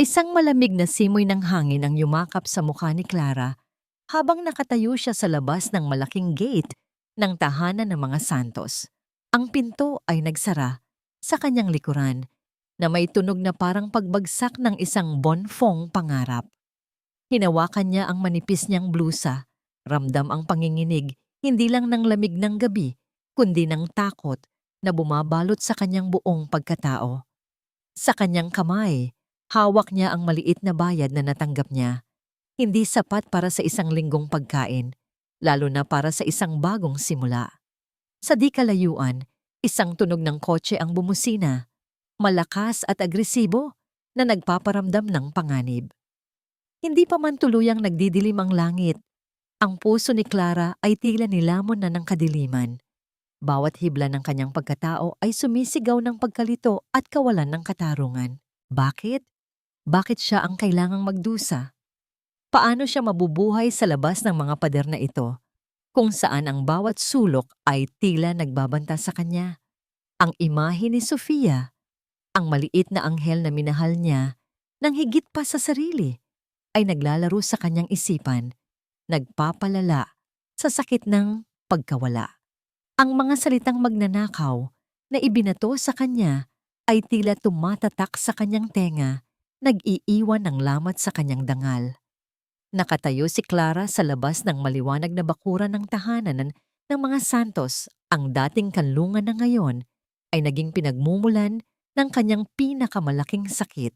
Isang malamig na simoy ng hangin ang yumakap sa mukha ni Clara habang nakatayo siya sa labas ng malaking gate ng tahanan ng mga Santos. Ang pinto ay nagsara sa kanyang likuran na may tunog na parang pagbagsak ng isang bonfong pangarap. Hinawakan niya ang manipis niyang blusa, ramdam ang panginginig hindi lang ng lamig ng gabi kundi ng takot na bumabalot sa kanyang buong pagkatao. Sa kanyang kamay, hawak niya ang maliit na bayad na natanggap niya. Hindi sapat para sa isang linggong pagkain, lalo na para sa isang bagong simula. Sa di kalayuan, isang tunog ng kotse ang bumusina, malakas at agresibo na nagpaparamdam ng panganib. Hindi pa man tuluyang nagdidilim ang langit, ang puso ni Clara ay tila nilamon na ng kadiliman. Bawat hibla ng kanyang pagkatao ay sumisigaw ng pagkalito at kawalan ng katarungan. Bakit? Bakit siya ang kailangang magdusa? Paano siya mabubuhay sa labas ng mga pader na ito, kung saan ang bawat sulok ay tila nagbabanta sa kanya? Ang imahe ni Sofia, ang maliit na anghel na minahal niya, nang higit pa sa sarili, ay naglalaro sa kanyang isipan, nagpapalala sa sakit ng pagkawala. Ang mga salitang magnanakaw na ibinato sa kanya ay tila tumatatak sa kanyang tenga, nag-iiwan ng lamat sa kanyang dangal. Nakatayo si Clara sa labas ng maliwanag na bakuran ng tahanan ng mga Santos. Ang dating kanlungan na ngayon ay naging pinagmumulan ng kanyang pinakamalaking sakit.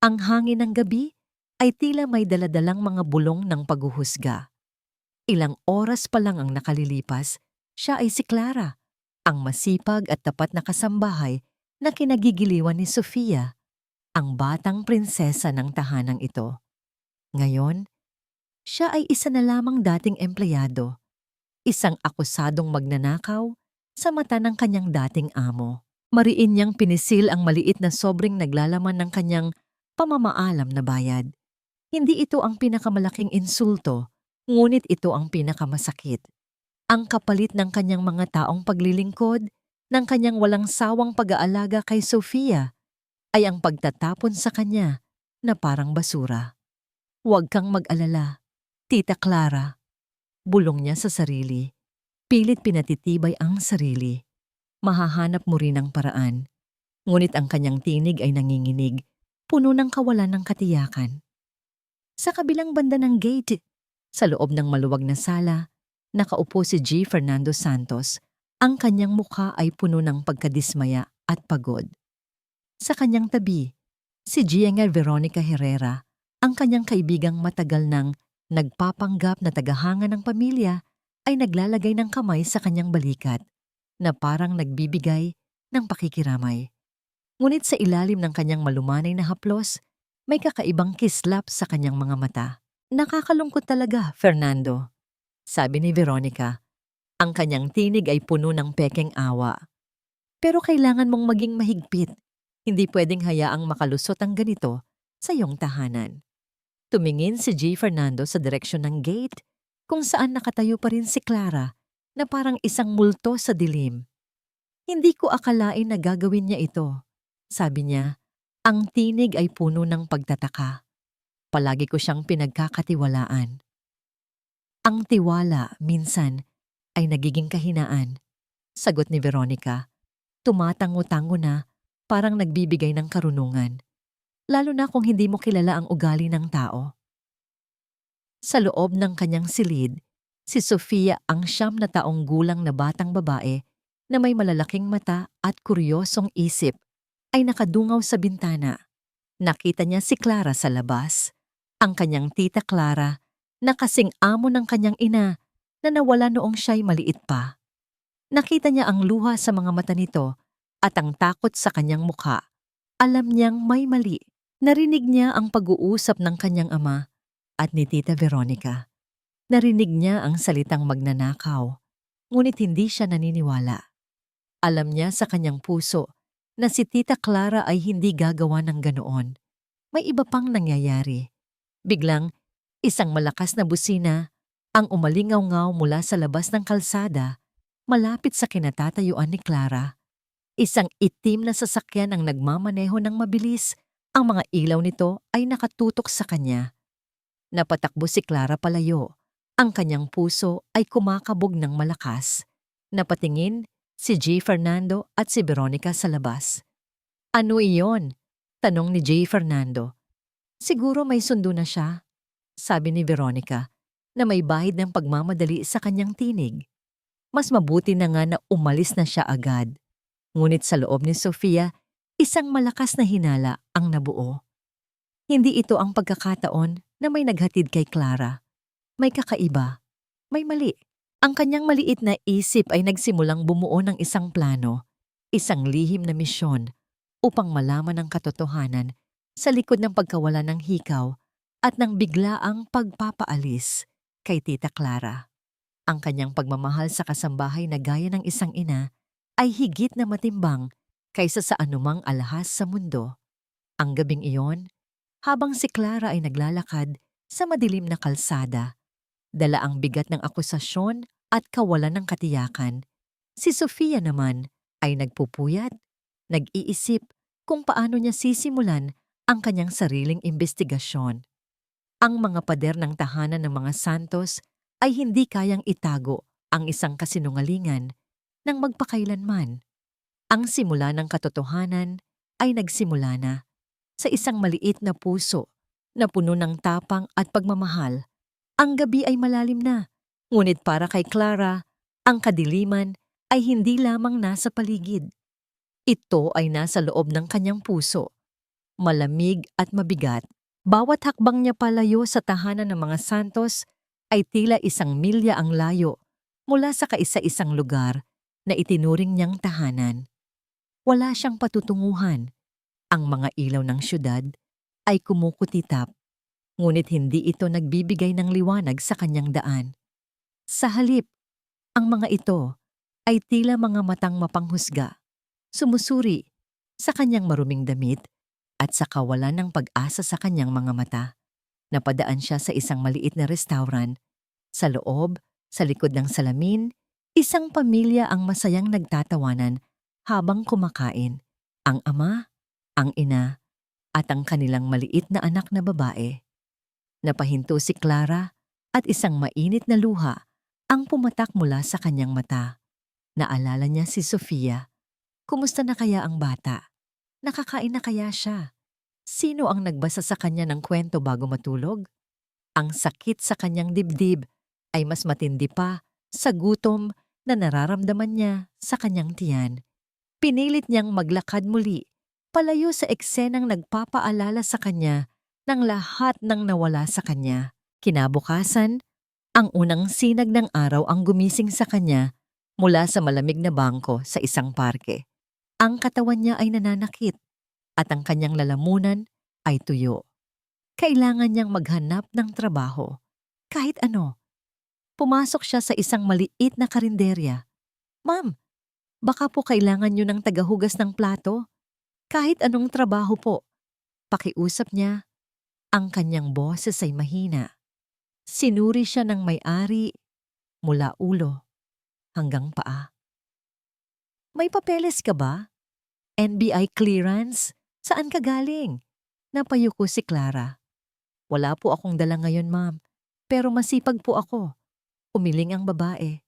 Ang hangin ng gabi ay tila may daladalang mga bulong ng paghuhusga. Ilang oras pa lang ang nakalilipas, siya ay si Clara, ang masipag at tapat na kasambahay na kinagigiliwan ni Sofia, ang batang prinsesa ng tahanang ito. Ngayon, siya ay isa na lamang dating empleyado, isang akusadong magnanakaw sa mata ng kanyang dating amo. Mariin niyang pinisil ang maliit na sobreng naglalaman ng kanyang pamamaalam na bayad. Hindi ito ang pinakamalaking insulto, ngunit ito ang pinakamasakit. Ang kapalit ng kanyang mga taong paglilingkod, ng kanyang walang sawang pag-aalaga kay Sofia, ay ang pagtatapon sa kanya na parang basura. Huwag kang mag-alala, Tita Clara. Bulong niya sa sarili. Pilit pinatitibay ang sarili. Mahahanap mo rin ang paraan. Ngunit ang kanyang tinig ay nanginginig, puno ng kawalan ng katiyakan. Sa kabilang banda ng gate, sa loob ng maluwag na sala, nakaupo si G. Fernando Santos. Ang kanyang mukha ay puno ng pagkadismaya at pagod. Sa kanyang tabi, si Gianna Veronica Herrera, ang kanyang kaibigang matagal nang nagpapanggap na tagahanga ng pamilya, ay naglalagay ng kamay sa kanyang balikat na parang nagbibigay ng pakikiramay. Ngunit sa ilalim ng kanyang malumanay na haplos, may kakaibang kislap sa kanyang mga mata. Nakakalungkot talaga, Fernando, sabi ni Veronica. Ang kanyang tinig ay puno ng pekeng awa. Pero kailangan mong maging mahigpit. Hindi pwedeng hayaang makalusot ang ganito sa iyong tahanan. Tumingin si G. Fernando sa direksyon ng gate, kung saan nakatayo pa rin si Clara na parang isang multo sa dilim. Hindi ko akalain na gagawin niya ito, sabi niya. Ang tinig ay puno ng pagtataka. Palagi ko siyang pinagkakatiwalaan. Ang tiwala, minsan, ay nagiging kahinaan, sagot ni Veronica. Tumatango-tango na, parang nagbibigay ng karunungan. Lalo na kung hindi mo kilala ang ugali ng tao. Sa loob ng kanyang silid, si Sofia ang 9 na taong gulang na batang babae na may malalaking mata at kuryosong isip ay nakadungaw sa bintana. Nakita niya si Clara sa labas, ang kanyang tita Clara na kasing amo ng kanyang ina na nawala noong siya'y maliit pa. Nakita niya ang luha sa mga mata nito at ang takot sa kanyang mukha. Alam niyang may mali. Narinig niya ang pag-uusap ng kanyang ama at ni Tita Veronica. Narinig niya ang salitang magnanakaw, ngunit hindi siya naniniwala. Alam niya sa kanyang puso na si Tita Clara ay hindi gagawa ng ganoon. May iba pang nangyayari. Biglang, isang malakas na busina ang umalingaw-ngaw mula sa labas ng kalsada, malapit sa kinatatayuan ni Clara. Isang itim na sasakyan ang nagmamaneho ng mabilis Ang mga ilaw nito ay nakatutok sa kanya. Napatakbo si Clara palayo. Ang kanyang puso ay kumakabog ng malakas. Napatingin si J. Fernando at si Veronica sa labas. Ano iyon? Tanong ni J. Fernando. Siguro may sundo na siya, sabi ni Veronica, na may bahid ng pagmamadali sa kanyang tinig. Mas mabuti na nga na umalis na siya agad. Ngunit sa loob ni Sofia, isang malakas na hinala ang nabuo. Hindi ito ang pagkakataon na may naghatid kay Clara. May kakaiba. May mali. Ang kanyang maliit na isip ay nagsimulang bumuo ng isang plano, isang lihim na misyon upang malaman ang katotohanan sa likod ng pagkawala ng hikaw at ng biglaang pagpapaalis kay Tita Clara. Ang kanyang pagmamahal sa kasambahay na gaya ng isang ina ay higit na matimbang kaysa sa anumang alahas sa mundo. Ang gabing iyon, habang si Clara ay naglalakad sa madilim na kalsada, dala ang bigat ng akusasyon at kawalan ng katiyakan, si Sofia naman ay nagpupuyat, nag-iisip kung paano niya sisimulan ang kanyang sariling imbestigasyon. Ang mga pader ng tahanan ng mga Santos ay hindi kayang itago ang isang kasinungalingan ng magpakailanman. Ang simula ng katotohanan ay nagsimula na sa isang maliit na puso na puno ng tapang at pagmamahal. Ang gabi ay malalim na, ngunit para kay Clara, ang kadiliman ay hindi lamang nasa paligid. Ito ay nasa loob ng kanyang puso. Malamig at mabigat, bawat hakbang niya palayo sa tahanan ng mga Santos ay tila 1 milya ang layo mula sa kaisa-isang lugar na itinuring niyang tahanan. Wala siyang patutunguhan. Ang mga ilaw ng syudad ay kumukutitap, ngunit hindi ito nagbibigay ng liwanag sa kanyang daan. Sa halip, ang mga ito ay tila mga matang mapanghusga, sumusuri sa kanyang maruming damit at sa kawalan ng pag-asa sa kanyang mga mata. Napadaan siya sa isang maliit na restaurant. Sa loob, sa likod ng salamin, isang pamilya ang masayang nagtatawanan habang kumakain. Ang ama, ang ina, at ang kanilang maliit na anak na babae. Napahinto si Clara at isang mainit na luha ang pumatak mula sa kanyang mata. Naalala niya si Sofia. Kumusta na kaya ang bata? Nakakain na kaya siya? Sino ang nagbasa sa kanya ng kwento bago matulog? Ang sakit sa kanyang dibdib ay mas matindi pa sa gutom na nararamdaman niya sa kanyang tiyan. Pinilit niyang maglakad muli, palayo sa eksenang nagpapaalala sa kanya ng lahat ng nawala sa kanya. Kinabukasan, ang unang sinag ng araw ang gumising sa kanya mula sa malamig na bangko sa isang parke. Ang katawan niya ay nananakit at ang kanyang lalamunan ay tuyo. Kailangan niyang maghanap ng trabaho. Kahit ano. Pumasok siya sa isang maliit na karinderya. Ma'am, baka po kailangan niyo ng tagahugas ng plato? Kahit anong trabaho po. Pakiusap niya. Ang kanyang boses ay mahina. Sinuri siya ng may-ari mula ulo hanggang paa. May papeles ka ba? NBI clearance? Saan ka galing? Napayuko si Clara. Wala po akong dala ngayon, ma'am. Pero masipag po ako. Umiling ang babae.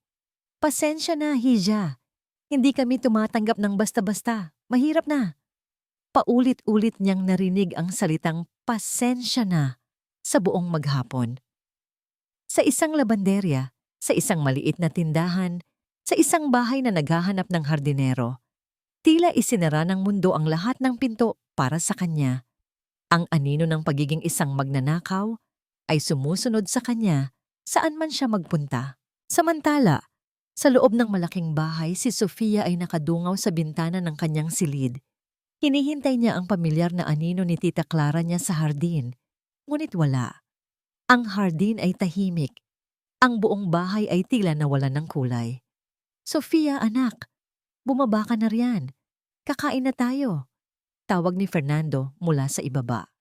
Pasensya na, Hija. Hindi kami tumatanggap ng basta-basta. Mahirap na. Paulit-ulit niyang narinig ang salitang pasensya na sa buong maghapon. Sa isang labanderya, sa isang maliit na tindahan, sa isang bahay na naghahanap ng hardinero, tila isinara ng mundo ang lahat ng pinto para sa kanya. Ang anino ng pagiging isang magnanakaw ay sumusunod sa kanya saan man siya magpunta. Samantala, sa loob ng malaking bahay, si Sofia ay nakadungaw sa bintana ng kanyang silid. Hinihintay niya ang pamilyar na anino ni Tita Clara niya sa hardin, ngunit wala. Ang hardin ay tahimik. Ang buong bahay ay tila nawalan ng kulay. Sofia, anak, bumaba ka na riyan. Kakain na tayo. Tawag ni Fernando mula sa ibaba.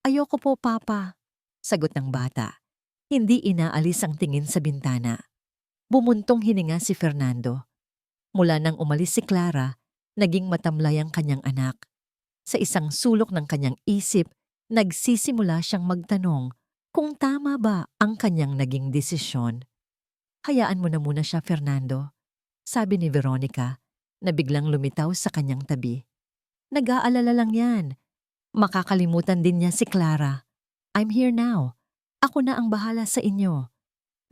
Ayoko po, Papa, sagot ng bata. Hindi inaalis ang tingin sa bintana. Bumuntong hininga si Fernando. Mula nang umalis si Clara, naging matamlay ang kanyang anak. Sa isang sulok ng kanyang isip, nagsisimula siyang magtanong kung tama ba ang kanyang naging desisyon. Hayaan mo na muna siya, Fernando, sabi ni Veronica na biglang lumitaw sa kanyang tabi. Nag-aalala lang yan. Makakalimutan din niya si Clara. I'm here now. Ako na ang bahala sa inyo.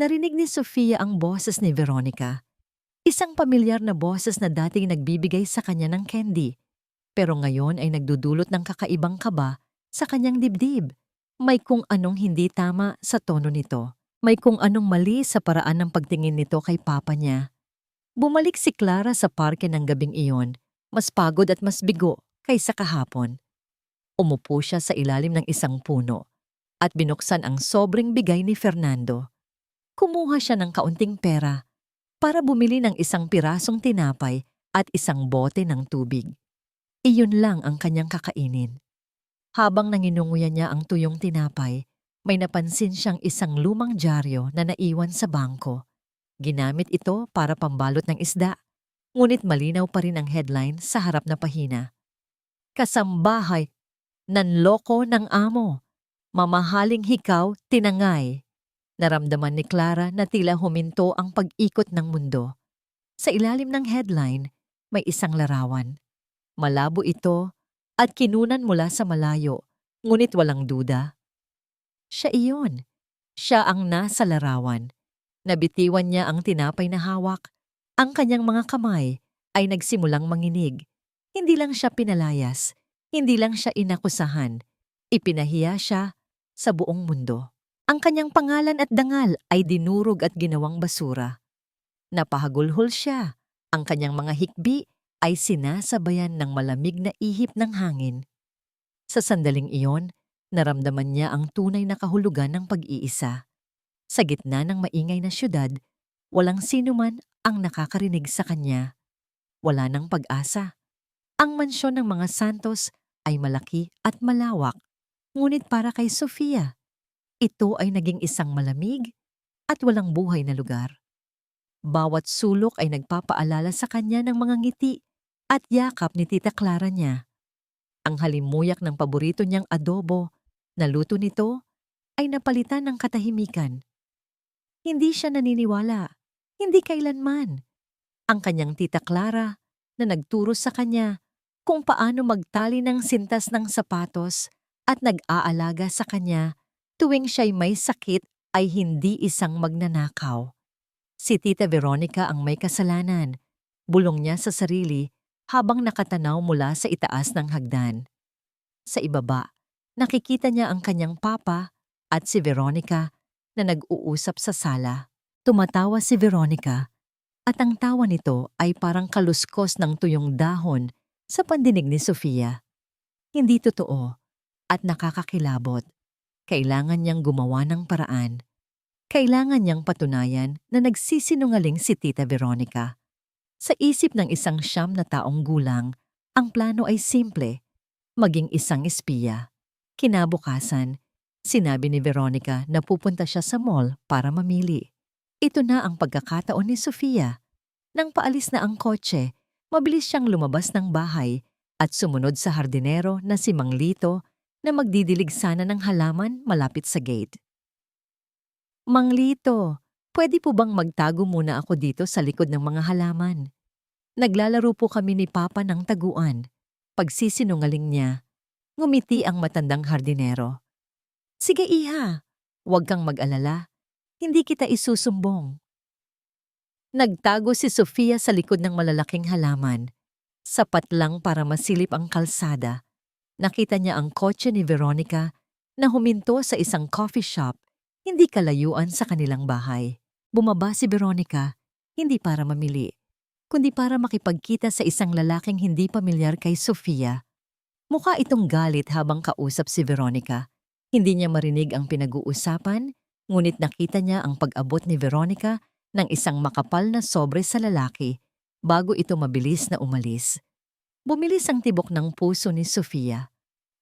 Narinig ni Sofia ang boses ni Veronica. Isang pamilyar na boses na dating nagbibigay sa kanya ng candy. Pero ngayon ay nagdudulot ng kakaibang kaba sa kanyang dibdib. May kung anong hindi tama sa tono nito. May kung anong mali sa paraan ng pagtingin nito kay papa niya. Bumalik si Clara sa parke ng gabing iyon, mas pagod at mas bigo kaysa kahapon. Umupo siya sa ilalim ng isang puno at binuksan ang sobrang bigay ni Fernando. Kumuha siya ng kaunting pera para bumili ng isang pirasong tinapay at isang bote ng tubig. Iyon lang ang kanyang kakainin. Habang nanginunguya niya ang tuyong tinapay, may napansin siyang isang lumang dyaryo na naiwan sa bangko. Ginamit ito para pambalot ng isda, ngunit malinaw pa rin ang headline sa harap na pahina. Kasambahay, nanloko ng amo, mamahaling hikaw, tinangay. Naramdaman ni Clara na tila huminto ang pag-ikot ng mundo. Sa ilalim ng headline, may isang larawan. Malabo ito at kinunan mula sa malayo, ngunit walang duda. Siya iyon. Siya ang nasa larawan. Nabitiwan niya ang tinapay na hawak. Ang kanyang mga kamay ay nagsimulang manginig. Hindi lang siya pinalayas, hindi lang siya inakusahan. Ipinahiya siya sa buong mundo. Ang kanyang pangalan at dangal ay dinurog at ginawang basura. Napahagulhol siya. Ang kanyang mga hikbi ay sinasabayan ng malamig na ihip ng hangin. Sa sandaling iyon, naramdaman niya ang tunay na kahulugan ng pag-iisa. Sa gitna ng maingay na syudad, walang sinuman ang nakakarinig sa kanya. Wala nang pag-asa. Ang mansyon ng mga Santos ay malaki at malawak, ngunit para kay Sofia, ito ay naging isang malamig at walang buhay na lugar. Bawat sulok ay nagpapaalala sa kanya ng mga ngiti at yakap ni Tita Clara niya. Ang halimuyak ng paborito niyang adobo na luto nito ay napalitan ng katahimikan. Hindi siya naniniwala, hindi kailanman. Ang kanyang Tita Clara na nagturo sa kanya kung paano magtali ng sintas ng sapatos at nag-aalaga sa kanya tuwing siya'y may sakit ay hindi isang magnanakaw. Si Tita Veronica ang may kasalanan, bulong niya sa sarili habang nakatanaw mula sa itaas ng hagdan. Sa ibaba, nakikita niya ang kanyang papa at si Veronica na nag-uusap sa sala. Tumatawa si Veronica at ang tawa nito ay parang kaluskos ng tuyong dahon sa pandinig ni Sofia. Hindi totoo at nakakakilabot. Kailangan niyang gumawa ng paraan. Kailangan niyang patunayan na nagsisinungaling si Tita Veronica. Sa isip ng isang 9 na taong gulang, ang plano ay simple, maging isang espiya. Kinabukasan, sinabi ni Veronica na pupunta siya sa mall para mamili. Ito na ang pagkakataon ni Sofia. Nang paalis na ang kotse, mabilis siyang lumabas ng bahay at sumunod sa hardinero na si Mang Lito na magdidilig sana ng halaman malapit sa gate. Mang Lito, pwede po bang magtago muna ako dito sa likod ng mga halaman? Naglalaro po kami ni Papa ng taguan. Pagsisinungaling niya, ngumiti ang matandang hardinero. Sige iha, huwag kang mag-alala. Hindi kita isusumbong. Nagtago si Sofia sa likod ng malalaking halaman. Sapat lang para masilip ang kalsada. Nakita niya ang kotse ni Veronica na huminto sa isang coffee shop, hindi kalayuan sa kanilang bahay. Bumaba si Veronica, hindi para mamili, kundi para makipagkita sa isang lalaking hindi pamilyar kay Sofia. Mukha itong galit habang kausap si Veronica. Hindi niya marinig ang pinag-uusapan, ngunit nakita niya ang pag-abot ni Veronica ng isang makapal na sobre sa lalaki bago ito mabilis na umalis. Bumilis ang tibok ng puso ni Sofia.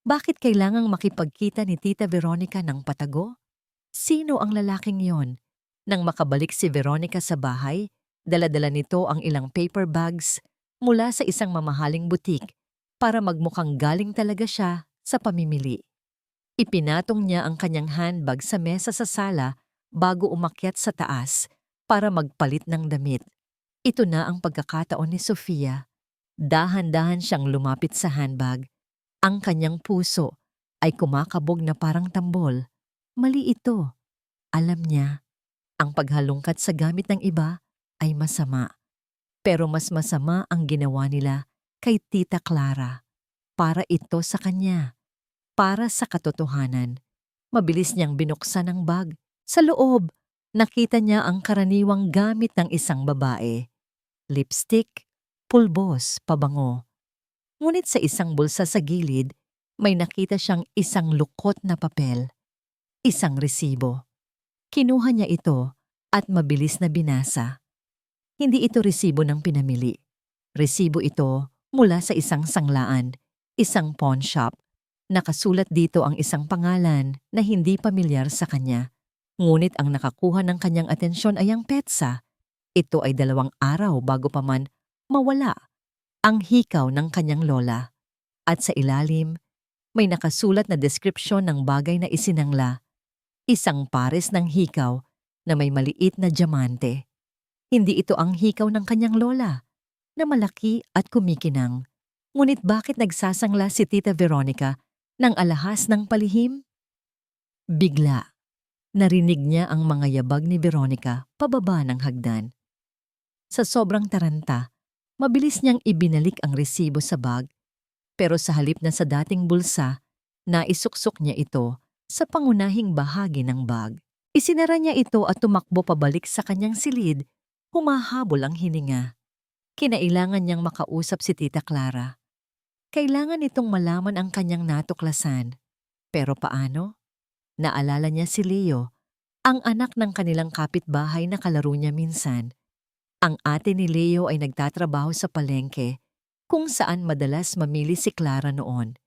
Bakit kailangang makipagkita ni Tita Veronica ng patago? Sino ang lalaking yon? Nang makabalik si Veronica sa bahay, dala-dala nito ang ilang paper bags mula sa isang mamahaling butik para magmukhang galing talaga siya sa pamimili. Ipinatong niya ang kanyang handbag sa mesa sa sala bago umakyat sa taas para magpalit ng damit. Ito na ang pagkakataon ni Sofia. Dahan-dahan siyang lumapit sa handbag. Ang kanyang puso ay kumakabog na parang tambol. Mali ito. Alam niya, ang paghalungkat sa gamit ng iba ay masama. Pero mas masama ang ginawa nila kay Tita Clara. Para ito sa kanya. Para sa katotohanan. Mabilis niyang binuksan ang bag. Sa loob, nakita niya ang karaniwang gamit ng isang babae. Lipstick, pulbos, pabango. Ngunit sa isang bulsa sa gilid, may nakita siyang isang lukot na papel. Isang resibo. Kinuha niya ito at mabilis na binasa. Hindi ito resibo ng pinamili. Resibo ito mula sa isang sanglaan, isang pawn shop. Nakasulat dito ang isang pangalan na hindi pamilyar sa kanya. Ngunit ang nakakuha ng kanyang atensyon ay ang petsa. Ito ay 2 araw bago pa man mawala ang hikaw ng kanyang lola. At sa ilalim, may nakasulat na deskripsyon ng bagay na isinangla. Isang pares ng hikaw na may maliit na diamante. Hindi ito ang hikaw ng kanyang lola, na malaki at kumikinang. Ngunit bakit nagsasangla si Tita Veronica ng alahas ng palihim? Bigla, narinig niya ang mga yabag ni Veronica pababa ng hagdan. Sa sobrang taranta, mabilis niyang ibinalik ang resibo sa bag, pero sa halip na sa dating bulsa, naisuksok niya ito sa pangunahing bahagi ng bag. Isinara niya ito at tumakbo pabalik sa kanyang silid, humahabol ang hininga. Kinailangan niyang makausap si Tita Clara. Kailangan itong malaman ang kanyang natuklasan. Pero paano? Naalala niya si Leo, ang anak ng kanilang kapitbahay na kalaro niya minsan. Ang ate ni Leo ay nagtatrabaho sa palengke, kung saan madalas mamili si Clara noon.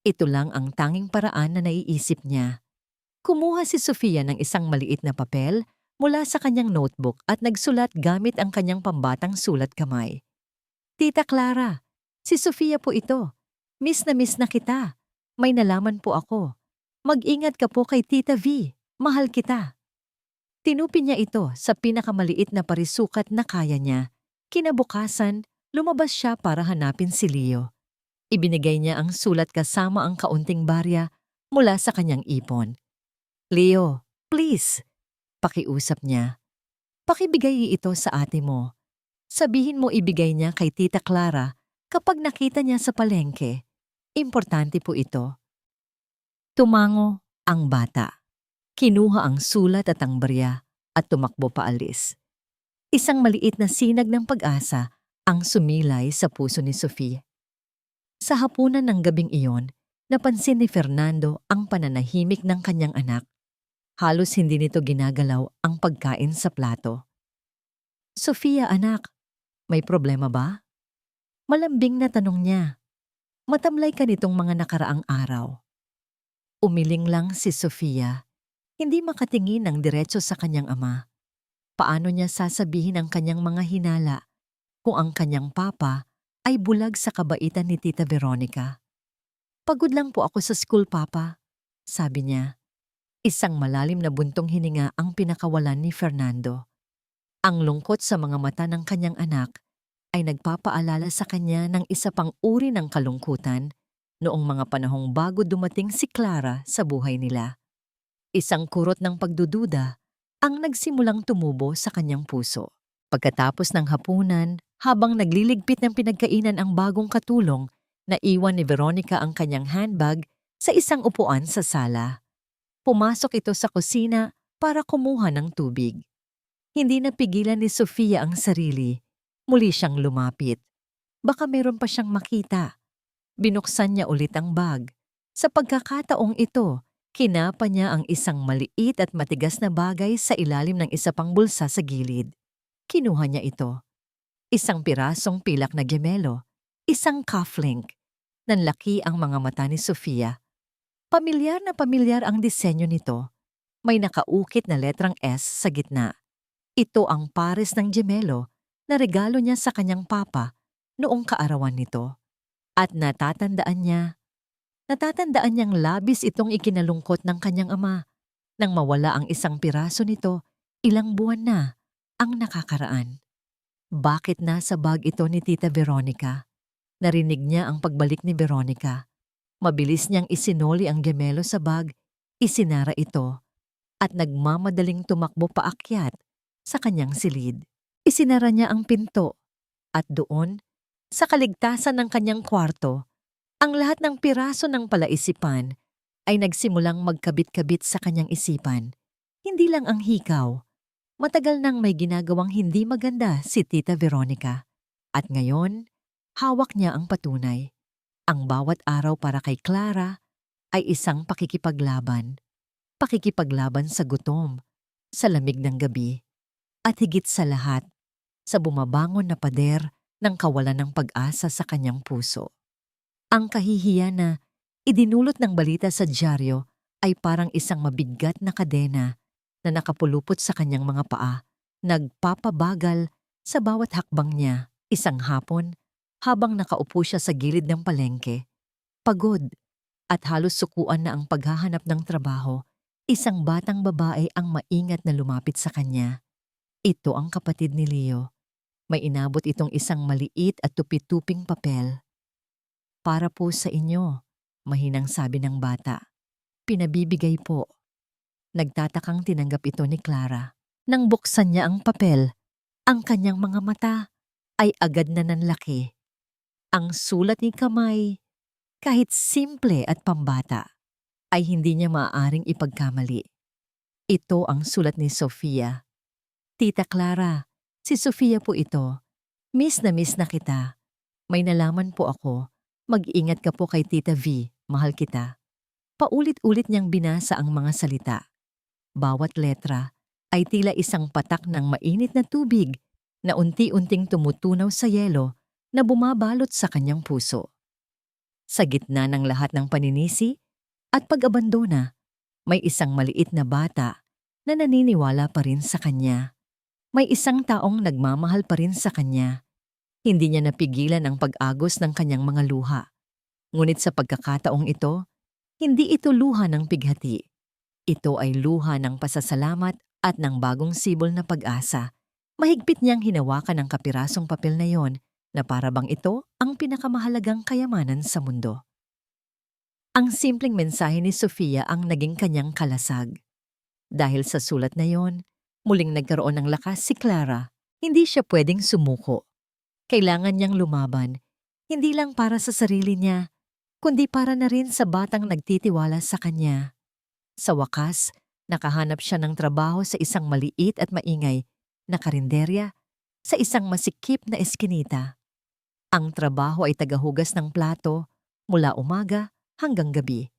Ito lang ang tanging paraan na naiisip niya. Kumuha si Sofia ng isang maliit na papel mula sa kanyang notebook at nagsulat gamit ang kanyang pambatang sulat kamay. Tita Clara, si Sofia po ito. Miss na kita. May nalaman po ako. Mag-ingat ka po kay Tita V. Mahal kita. Tinupin niya ito sa pinakamaliit na parisukat na kaya niya. Kinabukasan, lumabas siya para hanapin si Leo. Ibinigay niya ang sulat kasama ang kaunting barya mula sa kanyang ipon. Leo, please, pakiusap niya. Pakibigay ito sa ate mo. Sabihin mo ibigay niya kay Tita Clara kapag nakita niya sa palengke. Importante po ito. Tumango ang bata. Kinuha ang sulat at ang barya at tumakbo paalis. Isang maliit na sinag ng pag-asa ang sumilay sa puso ni Sofia. Sa hapunan ng gabing iyon, napansin ni Fernando ang pananahimik ng kanyang anak. Halos hindi nito ginagalaw ang pagkain sa plato. Sofia, anak, may problema ba? Malambing na tanong niya. Matamlay ka nitong mga nakaraang araw. Umiling lang si Sofia. Hindi makatingin ng diretso sa kanyang ama. Paano niya sasabihin ang kanyang mga hinala kung ang kanyang papa ay bulag sa kabaitan ni Tita Veronica? Pagod lang po ako sa school, papa, sabi niya. Isang malalim na buntong hininga ang pinakawalan ni Fernando. Ang lungkot sa mga mata ng kanyang anak ay nagpapaalala sa kanya ng isa pang uri ng kalungkutan noong mga panahong bago dumating si Clara sa buhay nila. Isang kurot ng pagdududa ang nagsimulang tumubo sa kanyang puso. Pagkatapos ng hapunan, habang nagliligpit ng pinagkainan ang bagong katulong, naiwan ni Veronica ang kanyang handbag sa isang upuan sa sala. Pumasok ito sa kusina para kumuha ng tubig. Hindi napigilan ni Sofia ang sarili. Muli siyang lumapit. Baka meron pa siyang makita. Binuksan niya ulit ang bag. Sa pagkakataong ito, kinapa niya ang isang maliit at matigas na bagay sa ilalim ng isa pang bulsa sa gilid. Kinuha niya ito. Isang pirasong pilak na gemelo. Isang cufflink. Nanlaki ang mga mata ni Sofia. Pamilyar na pamilyar ang disenyo nito. May nakaukit na letrang S sa gitna. Ito ang pares ng gemelo na regalo niya sa kanyang papa noong kaarawan nito. At natatandaan niyang labis itong ikinalungkot ng kanyang ama nang mawala ang isang piraso nito. Ilang buwan na ang nakakaraan. Bakit nasa bag ito ni Tita Veronica? Narinig niya ang pagbalik ni Veronica. Mabilis niyang isinoli ang gemelo sa bag, isinara ito, at nagmamadaling tumakbo paakyat sa kanyang silid. Isinara niya ang pinto, at doon, sa kaligtasan ng kanyang kwarto, ang lahat ng piraso ng palaisipan ay nagsimulang magkabit-kabit sa kanyang isipan. Hindi lang ang hikaw. Matagal nang may ginagawang hindi maganda si Tita Veronica. At ngayon, hawak niya ang patunay. Ang bawat araw para kay Clara ay isang pakikipaglaban. Pakikipaglaban sa gutom, sa lamig ng gabi, at higit sa lahat, sa bumabangon na pader ng kawalan ng pag-asa sa kanyang puso. Ang kahihiyan na idinulot ng balita sa dyaryo ay parang isang mabigat na kadena na nakapulupot sa kanyang mga paa, nagpapabagal sa bawat hakbang niya. Isang hapon, habang nakaupo siya sa gilid ng palengke, pagod at halos sukuan na ang paghahanap ng trabaho, isang batang babae ang maingat na lumapit sa kanya. Ito ang kapatid ni Leo. May inabot itong isang maliit at tupi-tuping papel. "Para po sa inyo," mahinang sabi ng bata. "Pinabibigay po." Nagtatakang tinanggap ito ni Clara. Nang buksan niya ang papel, ang kanyang mga mata ay agad na nanlaki. Ang sulat ni kamay, kahit simple at pambata, ay hindi niya maaaring ipagkamali. Ito ang sulat ni Sofia. "Tita Clara, si Sofia po ito. Miss na kita. May nalaman po ako. Mag-ingat ka po kay Tita V. Mahal kita." Paulit-ulit niyang binasa ang mga salita. Bawat letra ay tila isang patak ng mainit na tubig na unti-unting tumutunaw sa yelo na bumabalot sa kanyang puso. Sa gitna ng lahat ng paninisi at pag-abandona, may isang maliit na bata na naniniwala pa rin sa kanya. May isang taong nagmamahal pa rin sa kanya. Hindi niya napigilan ang pag-agos ng kanyang mga luha. Ngunit sa pagkakataong ito, hindi ito luha ng pighati. Ito ay luha ng pasasalamat at ng bagong sibol na pag-asa. Mahigpit niyang hinawakan ang kapirasong papel na yon na para bang ito ang pinakamahalagang kayamanan sa mundo. Ang simpleng mensahe ni Sofia ang naging kanyang kalasag. Dahil sa sulat na yon, muling nagkaroon ng lakas si Clara. Hindi siya pwedeng sumuko. Kailangan niyang lumaban, hindi lang para sa sarili niya, kundi para na rin sa batang nagtitiwala sa kanya. Sa wakas, nakahanap siya ng trabaho sa isang maliit at maingay na karinderya sa isang masikip na eskinita. Ang trabaho ay tagahugas ng plato mula umaga hanggang gabi.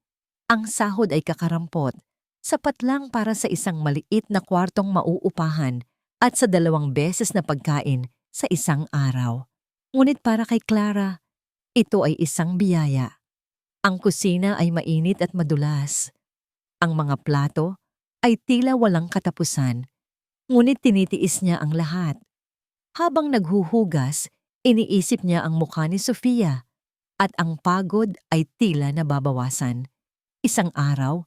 Ang sahod ay kakarampot, sapat lang para sa isang maliit na kwartong mauupahan at sa 2 beses na pagkain sa isang araw. Ngunit para kay Clara, ito ay isang biyaya. Ang kusina ay mainit at madulas. Ang mga plato ay tila walang katapusan, ngunit tinitiis niya ang lahat. Habang naghuhugas, iniisip niya ang mukha ni Sofia at ang pagod ay tila nababawasan. Isang araw,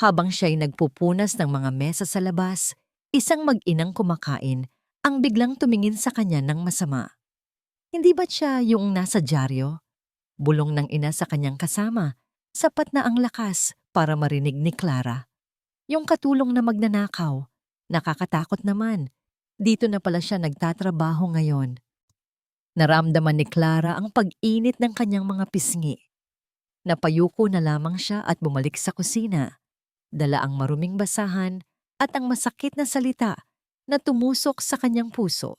habang siya'y nagpupunas ng mga mesa sa labas, isang mag-inang kumakain ang biglang tumingin sa kanya ng masama. Hindi ba't siya yung nasa dyaryo? Bulong ng ina sa kanyang kasama, sapat na ang lakas para marinig ni Clara. Yung katulong na magnanakaw, nakakatakot naman. Dito na pala siya nagtatrabaho ngayon. Naramdaman ni Clara ang pag-init ng kanyang mga pisngi. Napayuko na lamang siya at bumalik sa kusina. Dala ang maruming basahan at ang masakit na salita na tumusok sa kanyang puso.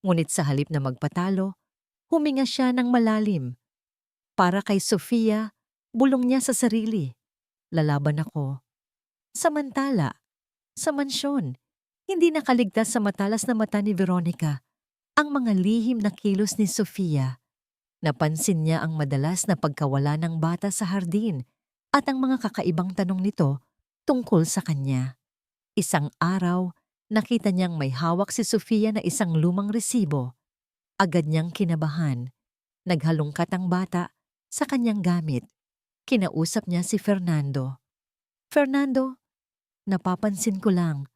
Ngunit sa halip na magpatalo, huminga siya ng malalim. Para kay Sofia, bulong niya sa sarili. Lalaban ako. Samantala, sa mansyon, hindi nakaligtas sa matalas na mata ni Veronica ang mga lihim na kilos ni Sofia. Napansin niya ang madalas na pagkawala ng bata sa hardin at ang mga kakaibang tanong nito tungkol sa kanya. Isang araw, nakita niyang may hawak si Sofia na isang lumang resibo. Agad niyang kinabahan. Naghalongkat ang bata sa kanyang gamit. Kinausap niya si Fernando. Fernando, napapansin ko lang,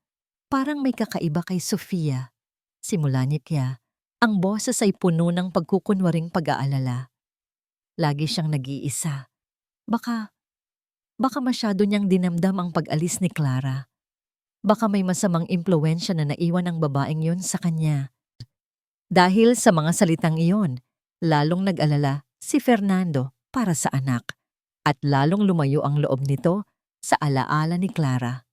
parang may kakaiba kay Sofia. Simula niya, ang boses ay puno ng pagkukunwaring pag-aalala. Lagi siyang nag-iisa. Baka, baka masyado niyang dinamdam ang pag-alis ni Clara. Baka may masamang impluwensya na naiwan ng babaeng yon sa kanya. Dahil sa mga salitang iyon, lalong nag-alala si Fernando para sa anak at lalong lumayo ang loob nito sa alaala ni Clara.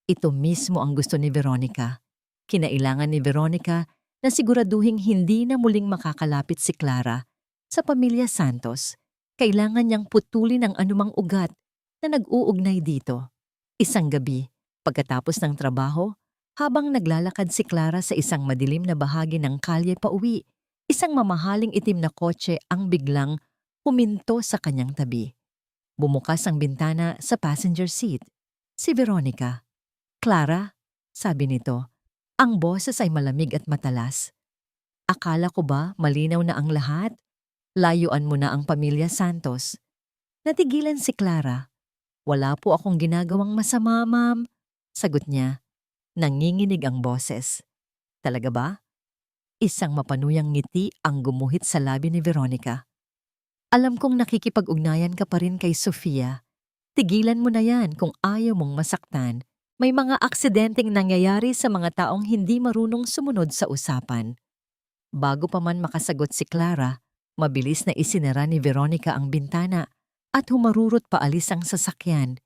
Ito mismo ang gusto ni Veronica. Kinailangan ni Veronica na siguraduhing hindi na muling makakalapit si Clara sa pamilya Santos. Kailangan niyang putulin ang anumang ugat na nag-uugnay dito. Isang gabi, pagkatapos ng trabaho, habang naglalakad si Clara sa isang madilim na bahagi ng kalye pauwi, isang mamahaling itim na kotse ang biglang huminto sa kanyang tabi. Bumukas ang bintana sa passenger seat. Si Veronica. "Clara," sabi nito. Ang boses ay malamig at matalas. "Akala ko ba malinaw na ang lahat? Layuan mo na ang pamilya Santos." Natigilan si Clara. "Wala po akong ginagawang masama, ma'am," sagot niya. Nanginginig ang boses. "Talaga ba?" Isang mapanuyang ngiti ang gumuhit sa labi ni Veronica. "Alam kong nakikipag-ugnayan ka pa rin kay Sofia. Tigilan mo na yan kung ayaw mong masaktan. May mga aksidenteng nangyayari sa mga taong hindi marunong sumunod sa usapan." Bago pa man makasagot si Clara, mabilis na isinara ni Veronica ang bintana at humarurot paalis ang sasakyan.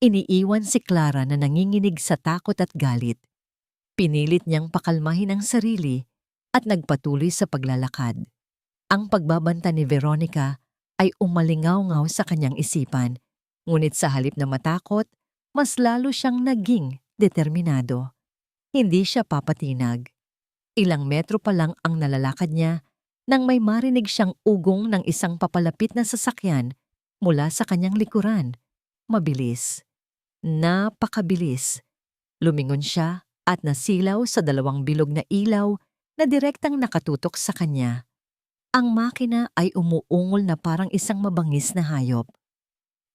Iniiwan si Clara na nanginginig sa takot at galit. Pinilit niyang pakalmahin ang sarili at nagpatuloy sa paglalakad. Ang pagbabanta ni Veronica ay umalingaw-ngaw sa kanyang isipan, ngunit sa halip na matakot, mas lalo siyang naging determinado. Hindi siya papatinag. Ilang metro pa lang ang nalalakad niya nang may marinig siyang ugong ng isang papalapit na sasakyan mula sa kanyang likuran. Mabilis. Napakabilis. Lumingon siya at nasilaw sa dalawang bilog na ilaw na direktang nakatutok sa kanya. Ang makina ay umuungol na parang isang mabangis na hayop.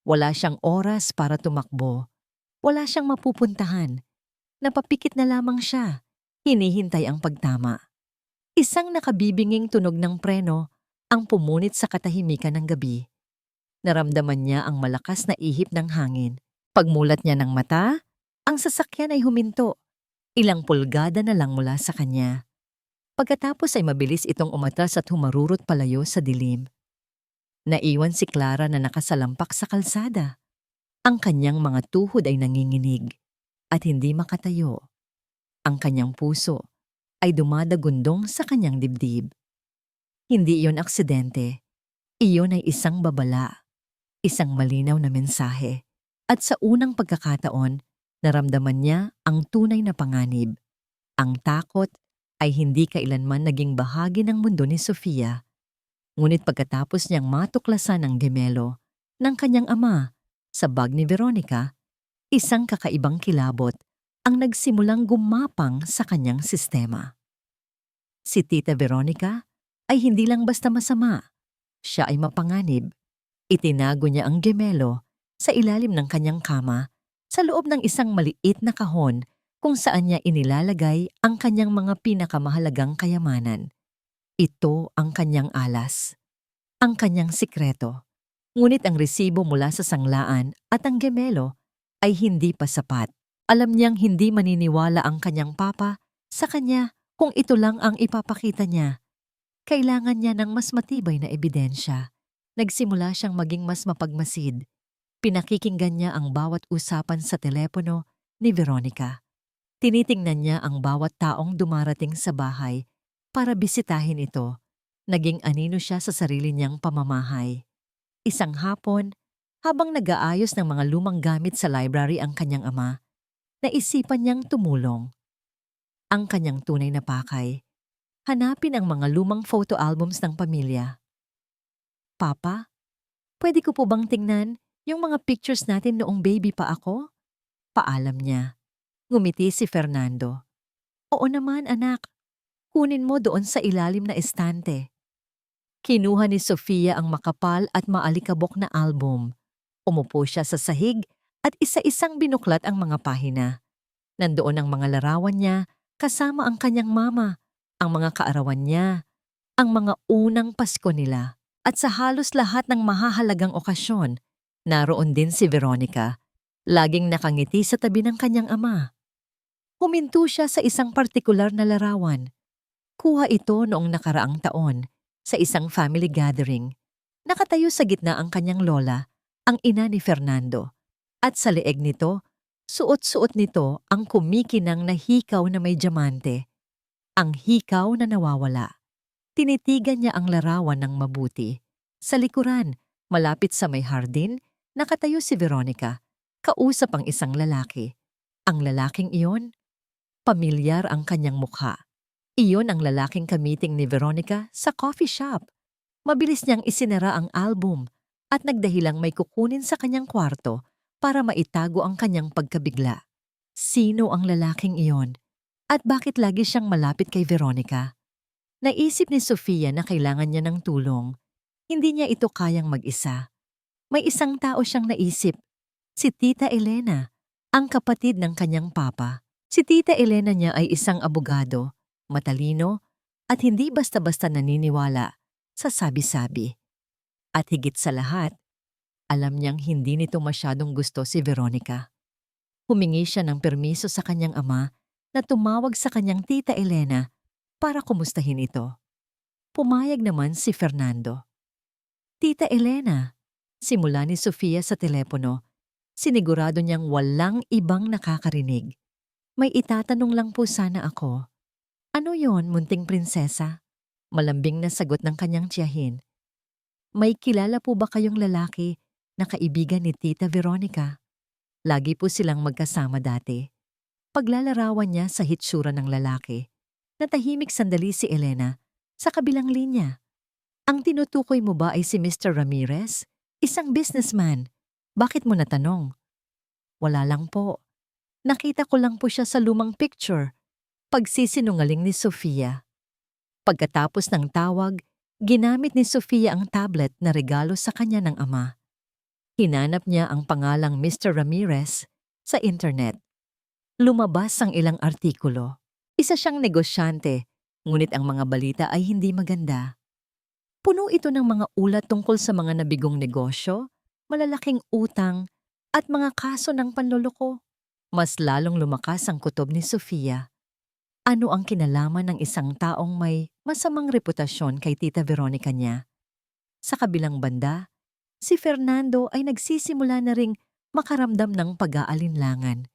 Wala siyang oras para tumakbo. Wala siyang mapupuntahan. Napapikit na lamang siya. Hinihintay ang pagtama. Isang nakabibinging tunog ng preno ang pumunit sa katahimikan ng gabi. Naramdaman niya ang malakas na ihip ng hangin. Pagmulat niya ng mata, ang sasakyan ay huminto. Ilang pulgada na lang mula sa kanya. Pagkatapos ay mabilis itong umatras at humarurot palayo sa dilim. Naiwan si Clara na nakasalampak sa kalsada. Ang kanyang mga tuhod ay nanginginig at hindi makatayo. Ang kanyang puso ay dumadagundong sa kanyang dibdib. Hindi iyon aksidente. Iyon ay isang babala. Isang malinaw na mensahe. At sa unang pagkakataon, naramdaman niya ang tunay na panganib. Ang takot ay hindi kailanman naging bahagi ng mundo ni Sofia. Ngunit pagkatapos niyang matuklasan ang gemelo ng kanyang ama sa bag ni Veronica, isang kakaibang kilabot ang nagsimulang gumapang sa kanyang sistema. Si Tita Veronica ay hindi lang basta masama. Siya ay mapanganib. Itinago niya ang gemelo sa ilalim ng kanyang kama sa loob ng isang maliit na kahon kung saan niya inilalagay ang kanyang mga pinakamahalagang kayamanan. Ito ang kanyang alas, ang kanyang sikreto. Ngunit ang resibo mula sa sanglaan at ang gemelo ay hindi pa sapat. Alam niyang hindi maniniwala ang kanyang papa sa kanya kung ito lang ang ipapakita niya. Kailangan niya ng mas matibay na ebidensya. Nagsimula siyang maging mas mapagmasid. Pinakikinggan niya ang bawat usapan sa telepono ni Veronica. Tinitingnan niya ang bawat taong dumarating sa bahay para bisitahin ito. Naging anino siya sa sarili niyang pamamahay. Isang hapon, habang nag-aayos ng mga lumang gamit sa library ang kanyang ama, naisipan niyang tumulong. Ang kanyang tunay na pakay, hanapin ang mga lumang photo albums ng pamilya. "Papa, pwede ko po bang tingnan yung mga pictures natin noong baby pa ako?" Paalam niya. Ngumiti si Fernando. "Oo naman, anak. Kunin mo doon sa ilalim na estante." Kinuha ni Sofia ang makapal at maalikabok na album. Umupo siya sa sahig at isa-isang binuklat ang mga pahina. Nandoon ang mga larawan niya kasama ang kanyang mama, ang mga kaarawan niya, ang mga unang Pasko nila. At sa halos lahat ng mahahalagang okasyon, naroon din si Veronica, laging nakangiti sa tabi ng kanyang ama. Huminto siya sa isang partikular na larawan. Kuha ito noong nakaraang taon sa isang family gathering. Nakatayo sa gitna ang kanyang lola, ang ina ni Fernando. At sa leeg nito, suot-suot nito ang kumikinang na hikaw na may diamante. Ang hikaw na nawawala. Tinitigan niya ang larawan ng mabuti. Sa likuran, malapit sa may hardin, nakatayo si Veronica, kausap ang isang lalaki. Ang lalaking iyon, pamilyar ang kanyang mukha. Iyon ang lalaking kamiting ni Veronica sa coffee shop. Mabilis niyang isinara ang album at nagdahilang may kukunin sa kanyang kwarto para maitago ang kanyang pagkabigla. Sino ang lalaking iyon? At bakit lagi siyang malapit kay Veronica? Naisip ni Sofia na kailangan niya ng tulong. Hindi niya ito kayang mag-isa. May isang tao siyang naisip, si Tita Elena, ang kapatid ng kanyang papa. Si Tita Elena niya ay isang abogado, matalino, at hindi basta-basta naniniwala sa sabi-sabi. At higit sa lahat, alam niyang hindi nito masyadong gusto si Veronica. Humingi siya ng permiso sa kanyang ama na tumawag sa kanyang Tita Elena para kumustahin ito. Pumayag naman si Fernando. Tita Elena, simula ni Sofia sa telepono, sinigurado niyang walang ibang nakakarinig. May itatanong lang po sana ako. Ano yon, munting prinsesa? Malambing na sagot ng kanyang tiyahin. May kilala po ba kayong lalaki na kaibigan ni Tita Veronica? Lagi po silang magkasama dati. Paglalarawan niya sa hitsura ng lalaki, natahimik sandali si Elena sa kabilang linya. Ang tinutukoy mo ba ay si Mr. Ramirez? Isang businessman. Bakit mo natanong? Wala lang po. Nakita ko lang po siya sa lumang picture. Pagsisinungaling ni Sofia. Pagkatapos ng tawag, ginamit ni Sofia ang tablet na regalo sa kanya ng ama. Hinanap niya ang pangalang Mr. Ramirez sa internet. Lumabas ang ilang artikulo. Isa siyang negosyante, ngunit ang mga balita ay hindi maganda. Puno ito ng mga ulat tungkol sa mga nabigong negosyo, malalaking utang, at mga kaso ng panloloko. Mas lalong lumakas ang kutob ni Sofia. Ano ang kinalaman ng isang taong may masamang reputasyon kay Tita Veronica niya? Sa kabilang banda, si Fernando ay nagsisimula na ring makaramdam ng pag-aalinlangan.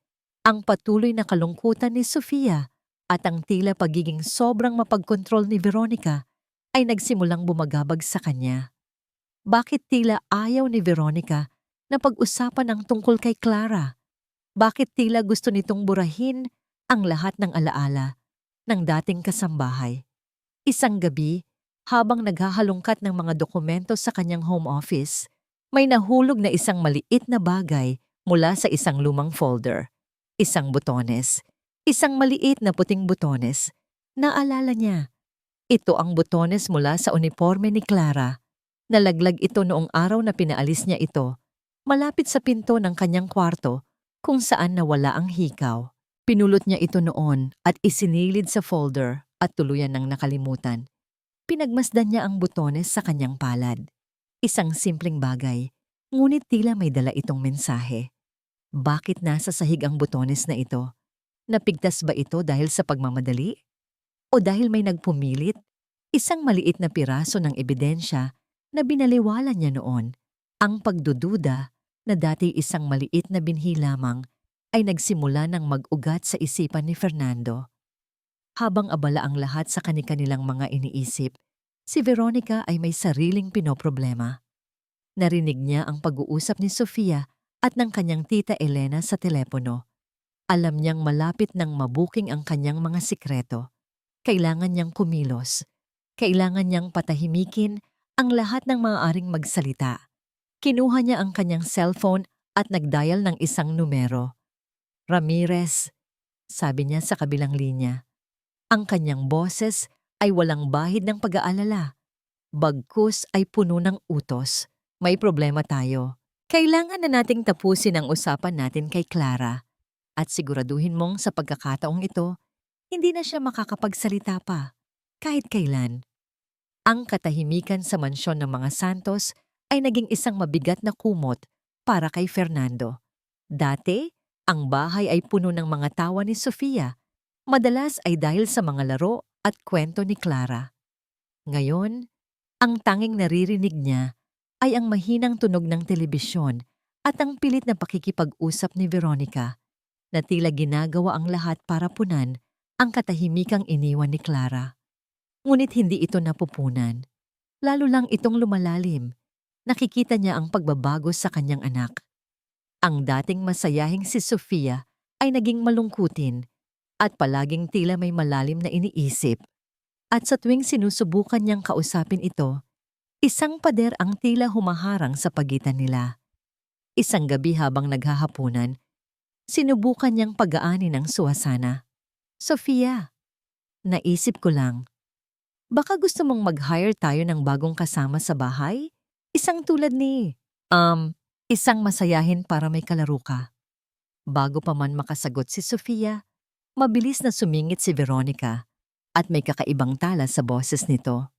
Ang patuloy na kalungkutan ni Sofia at ang tila pagiging sobrang mapagkontrol ni Veronica ay nagsimulang bumagabag sa kanya. Bakit tila ayaw ni Veronica na pag-usapan ang tungkol kay Clara? Bakit tila gusto nitong burahin ang lahat ng alaala ng dating kasambahay? Isang gabi, habang naghahalongkat ng mga dokumento sa kanyang home office, may nahulog na isang maliit na bagay mula sa isang lumang folder. Isang butones. Isang maliit na puting butones. Naalala niya. Ito ang butones mula sa uniforme ni Clara. Nalaglag ito noong araw na pinaalis niya ito, malapit sa pinto ng kanyang kwarto kung saan nawala ang hikaw. Pinulot niya ito noon at isinilid sa folder at tuluyan ng nakalimutan. Pinagmasdan niya ang butones sa kanyang palad. Isang simpleng bagay, ngunit tila may dala itong mensahe. Bakit nasa sahig ang butones na ito? Napigtas ba ito dahil sa pagmamadali? O dahil may nagpumilit? Isang maliit na piraso ng ebidensya na binaliwala niya noon. Ang pagdududa na dati isang maliit na binhi lamang ay nagsimula ng mag-ugat sa isipan ni Fernando. Habang abala ang lahat sa kani-kanilang mga iniisip, si Veronica ay may sariling pinoproblema. Narinig niya ang pag-uusap ni Sofia at ng kanyang Tita Elena sa telepono. Alam niyang malapit nang mabuking ang kanyang mga sikreto. Kailangan niyang kumilos. Kailangan niyang patahimikin ang lahat ng maaaring magsalita. Kinuha niya ang kanyang cellphone at nagdial ng isang numero. Ramirez, sabi niya sa kabilang linya. Ang kanyang boses ay walang bahid ng pag-aalala. Bagkus ay puno ng utos. May problema tayo. Kailangan na nating tapusin ang usapan natin kay Clara at siguraduhin mong sa pagkakataong ito, hindi na siya makakapagsalita pa. Kahit kailan. Ang katahimikan sa mansyon ng mga Santos ay naging isang mabigat na kumot para kay Fernando. Dati, ang bahay ay puno ng mga tawa ni Sofia. Madalas ay dahil sa mga laro at kwento ni Clara. Ngayon, ang tanging naririnig niya ay ang mahinang tunog ng telebisyon at ang pilit na pakikipag-usap ni Veronica na tila ginagawa ang lahat para punan ang katahimikang iniwan ni Clara. Ngunit hindi ito napupunan. Lalo lang itong lumalalim. Nakikita niya ang pagbabago sa kanyang anak. Ang dating masayahing si Sofia ay naging malungkutin at palaging tila may malalim na iniisip. At sa tuwing sinusubukan niyang kausapin ito, isang pader ang tila humaharang sa pagitan nila. Isang gabi habang naghahapunan, sinubukan niyang pagaanin ang suwasana. Sofia, naisip ko lang, baka gusto mong mag-hire tayo ng bagong kasama sa bahay? Isang tulad ni, isang masayahin para may kalaro ka. Bago pa man makasagot si Sofia, mabilis na sumingit si Veronica at may kakaibang tala sa boses nito.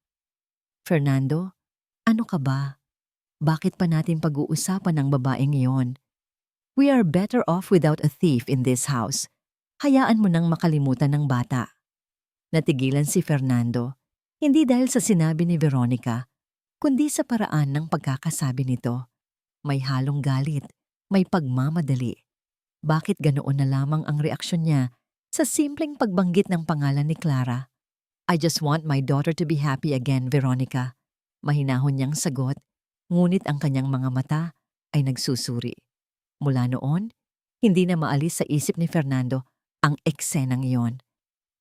Fernando, ano ka ba? Bakit pa natin pag-uusapan ang babaeng iyon? We are better off without a thief in this house. Hayaan mo nang makalimutan ng bata. Natigilan si Fernando, hindi dahil sa sinabi ni Veronica, kundi sa paraan ng pagkakasabi nito. May halong galit, may pagmamadali. Bakit ganoon na lamang ang reaksyon niya sa simpleng pagbanggit ng pangalan ni Clara? I just want my daughter to be happy again, Veronica. Mahinahon niyang sagot, ngunit ang kanyang mga mata ay nagsusuri. Mula noon, hindi na maalis sa isip ni Fernando ang eksenang iyon.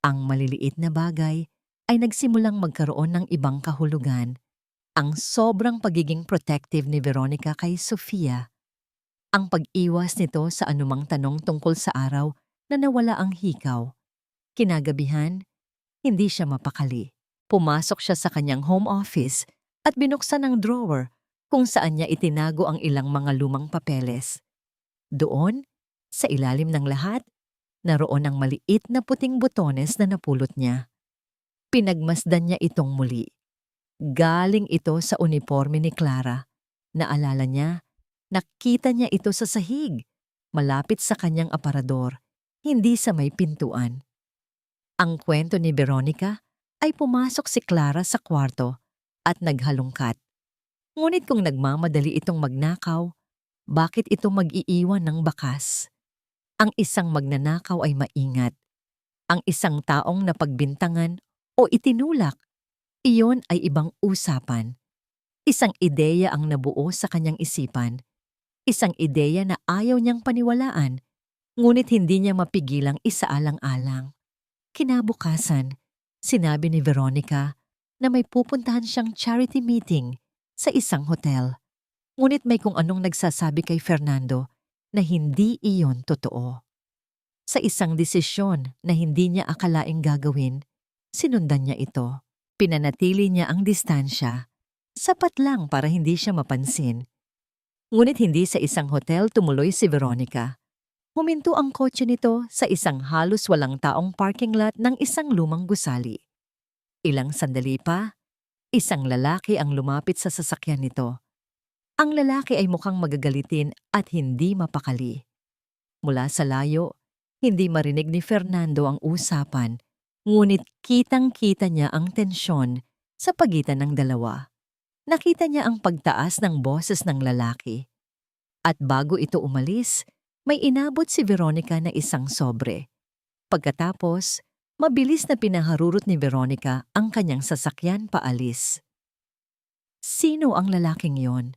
Ang maliliit na bagay ay nagsimulang magkaroon ng ibang kahulugan. Ang sobrang pagiging protective ni Veronica kay Sofia. Ang pag-iwas nito sa anumang tanong tungkol sa araw na nawala ang hikaw. Kinagabihan, hindi siya mapakali. Pumasok siya sa kanyang home office at binuksan ang drawer kung saan niya itinago ang ilang mga lumang papeles. Doon, sa ilalim ng lahat, naroon ang maliit na puting butones na napulot niya. Pinagmasdan niya itong muli. Galing ito sa uniforme ni Clara. Naalala niya, nakita niya ito sa sahig, malapit sa kanyang aparador, hindi sa may pintuan. Ang kwento ni Veronica ay pumasok si Clara sa kwarto at naghalungkat. Ngunit kung nagmamadali itong magnakaw, bakit ito mag-iiwan ng bakas? Ang isang magnanakaw ay maingat. Ang isang taong napagbintangan o itinulak, iyon ay ibang usapan. Isang ideya ang nabuo sa kanyang isipan. Isang ideya na ayaw niyang paniwalaan, ngunit hindi niya mapigilang isaalang-alang. Kinabukasan, sinabi ni Veronica na may pupuntahan siyang charity meeting sa isang hotel. Ngunit may kung anong nagsasabi kay Fernando na hindi iyon totoo. Sa isang desisyon na hindi niya akalaing gagawin, sinundan niya ito. Pinanatili niya ang distansya. Sapat lang para hindi siya mapansin. Ngunit hindi sa isang hotel tumuloy si Veronica. Huminto ang kotse nito sa isang halos walang taong parking lot ng isang lumang gusali. Ilang sandali pa, isang lalaki ang lumapit sa sasakyan nito. Ang lalaki ay mukhang magagalitin at hindi mapakali. Mula sa layo, hindi marinig ni Fernando ang usapan, ngunit kitang-kita niya ang tensyon sa pagitan ng dalawa. Nakita niya ang pagtaas ng boses ng lalaki. At bago ito umalis, may inabot si Veronica na isang sobre. Pagkatapos, mabilis na pinaharurot ni Veronica ang kanyang sasakyan paalis. Sino ang lalaking yon?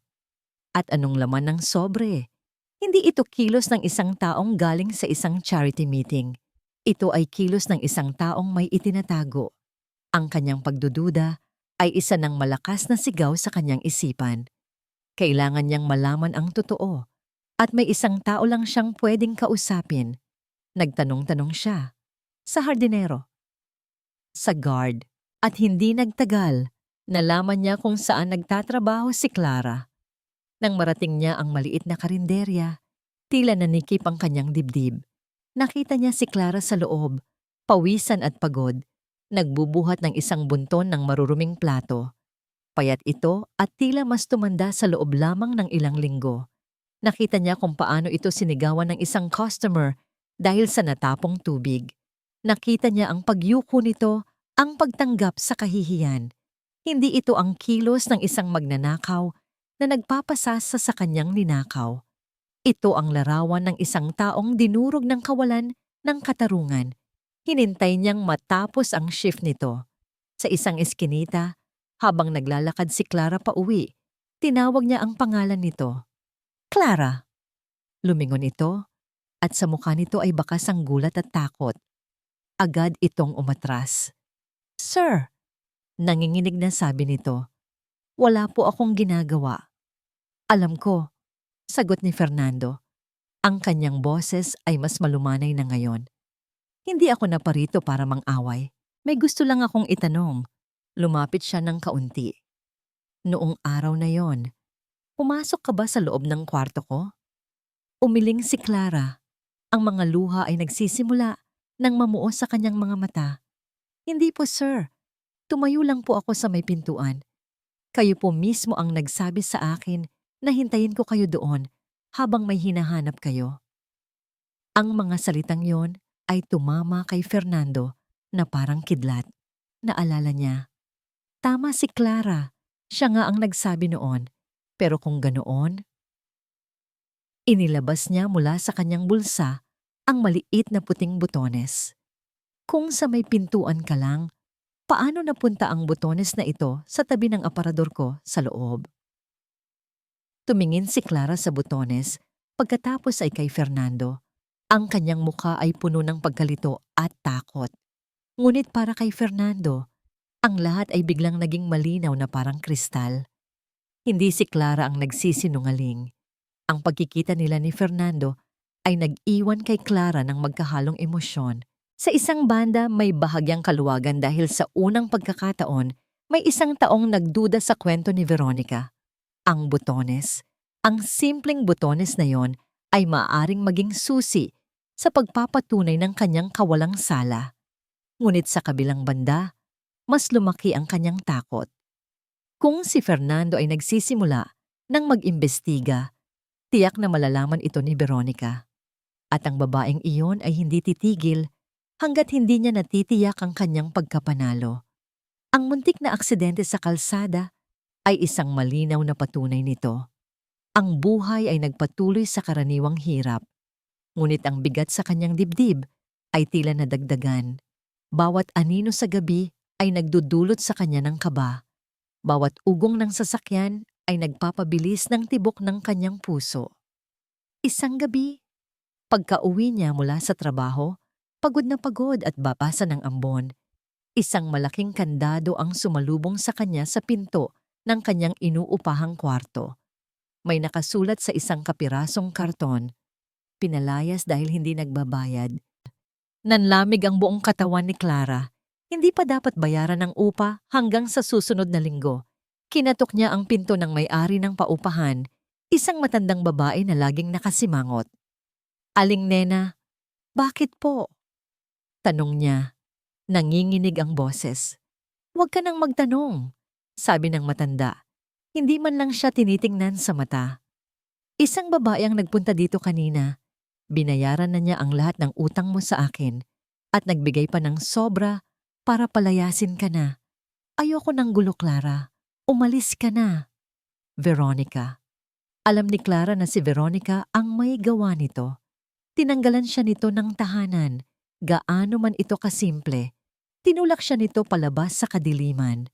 At anong laman ng sobre? Hindi ito kilos ng isang taong galing sa isang charity meeting. Ito ay kilos ng isang taong may itinatago. Ang kanyang pagdududa ay isa ng malakas na sigaw sa kanyang isipan. Kailangan niyang malaman ang totoo. At may isang tao lang siyang pwedeng kausapin. Nagtanong-tanong siya. Sa hardinero. Sa guard. At hindi nagtagal, Nalaman niya kung saan nagtatrabaho si Clara. Nang marating niya ang maliit na karinderya, tila nanikip ang kanyang dibdib. Nakita niya si Clara sa loob, pawisan at pagod, nagbubuhat ng isang bunton ng maruruming plato. Payat ito at tila mas tumanda sa loob lamang ng ilang linggo. Nakita niya kung paano ito sinigawan ng isang customer dahil sa natapong tubig. Nakita niya ang pagyuko nito, ang pagtanggap sa kahihiyan. Hindi ito ang kilos ng isang magnanakaw na nagpapasasa sa kanyang ninakaw. Ito ang larawan ng isang taong dinurog ng kawalan ng katarungan. Hinintay niyang matapos ang shift nito. Sa isang eskinita, habang naglalakad si Clara pauwi, tinawag niya ang pangalan nito. Clara! Lumingon ito at sa mukha nito ay bakas ang gulat at takot. Agad itong umatras. Sir! Nanginginig na sabi nito. Wala po akong ginagawa. Alam ko, sagot ni Fernando. Ang kanyang boses ay mas malumanay na ngayon. Hindi ako naparito para mang-away. May gusto lang akong itanong. Lumapit siya ng kaunti. Noong araw na yon, pumasok ka ba sa loob ng kwarto ko? Umiling si Clara. Ang mga luha ay nagsisimula nang mamuo sa kanyang mga mata. Hindi po, sir. Tumayo lang po ako sa may pintuan. Kayo po mismo ang nagsabi sa akin na hintayin ko kayo doon habang may hinahanap kayo. Ang mga salitang yon ay tumama kay Fernando na parang kidlat. Naalala niya. Tama si Clara. Siya nga ang nagsabi noon. Pero kung ganoon, inilabas niya mula sa kanyang bulsa ang maliit na puting butones. Kung sa may pintuan ka lang, paano napunta ang butones na ito sa tabi ng aparador ko sa loob? Tumingin si Clara sa butones, pagkatapos ay kay Fernando. Ang kanyang mukha ay puno ng pagkalito at takot. Ngunit para kay Fernando, ang lahat ay biglang naging malinaw na parang kristal. Hindi si Clara ang nagsisinungaling. Ang pagkikita nila ni Fernando ay nag-iwan kay Clara ng magkahalong emosyon. Sa isang banda may bahagyang kaluwagan dahil sa unang pagkakataon, may isang taong nagduda sa kwento ni Veronica. Ang butones, ang simpleng butones na yon ay maaaring maging susi sa pagpapatunay ng kanyang kawalang sala. Ngunit sa kabilang banda, mas lumaki ang kanyang takot. Kung si Fernando ay nagsisimula nang mag-imbestiga, tiyak na malalaman ito ni Veronica. At ang babaeng iyon ay hindi titigil hanggat hindi niya natitiyak ang kanyang pagkapanalo. Ang muntik na aksidente sa kalsada ay isang malinaw na patunay nito. Ang buhay ay nagpatuloy sa karaniwang hirap, ngunit ang bigat sa kanyang dibdib ay tila nadagdagan. Bawat anino sa gabi ay nagdudulot sa kanya ng kaba. Bawat ugong ng sasakyan ay nagpapabilis ng tibok ng kanyang puso. Isang gabi, pagka-uwi niya mula sa trabaho, pagod na pagod at babasa ng ambon, isang malaking kandado ang sumalubong sa kanya sa pinto ng kanyang inuupahang kwarto. May nakasulat sa isang kapirasong karton, pinalayas dahil hindi nagbabayad. Nanlamig ang buong katawan ni Clara. Hindi pa dapat bayaran ng upa hanggang sa susunod na linggo. Kinatok niya ang pinto ng may-ari ng paupahan, isang matandang babae na laging nakasimangot. Aling Nena, bakit po? Tanong niya. Nanginginig ang boses. Huwag ka nang magtanong, sabi ng matanda. Hindi man lang siya tinitingnan sa mata. Isang babae ang nagpunta dito kanina. Binayaran na niya ang lahat ng utang mo sa akin at nagbigay pa ng sobra para palayasin ka na. Ayoko ng gulo, Clara. Umalis ka na. Veronica. Alam ni Clara na si Veronica ang may gawa nito. Tinanggalan siya nito ng tahanan. Gaano man ito kasimple. Tinulak siya nito palabas sa kadiliman.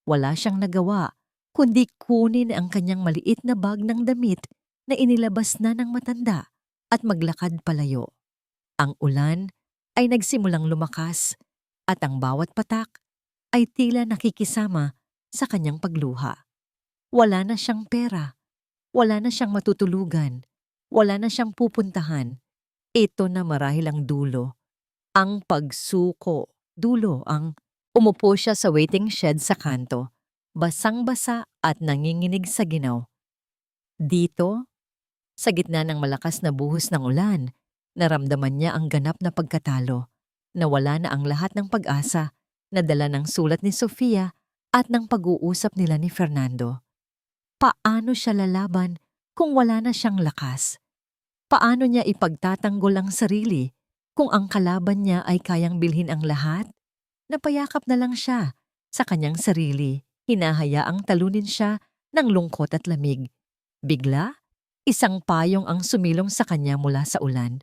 Wala siyang nagawa, kundi kunin ang kanyang maliit na bag ng damit na inilabas na ng matanda at maglakad palayo. Ang ulan ay nagsimulang lumakas at ang bawat patak ay tila nakikisama sa kanyang pagluha. Wala na siyang pera, wala na siyang matutulugan, wala na siyang pupuntahan. Ito na marahil ang dulo, ang pagsuko. Dulo ang umupo siya sa waiting shed sa kanto. basang-basa at nanginginig sa ginaw. Dito, sa gitna ng malakas na buhos ng ulan, naramdaman niya ang ganap na pagkatalo. Nawala na ang lahat ng pag-asa, nadala ng sulat ni Sofia at ng pag-uusap nila ni Fernando. Paano siya lalaban kung wala na siyang lakas? Paano niya ipagtatanggol ang sarili kung ang kalaban niya ay kayang bilhin ang lahat? Napayakap na lang siya sa kanyang sarili, hinahayaang talunin siya ng lungkot at lamig. Bigla, isang payong ang sumilong sa kanya mula sa ulan.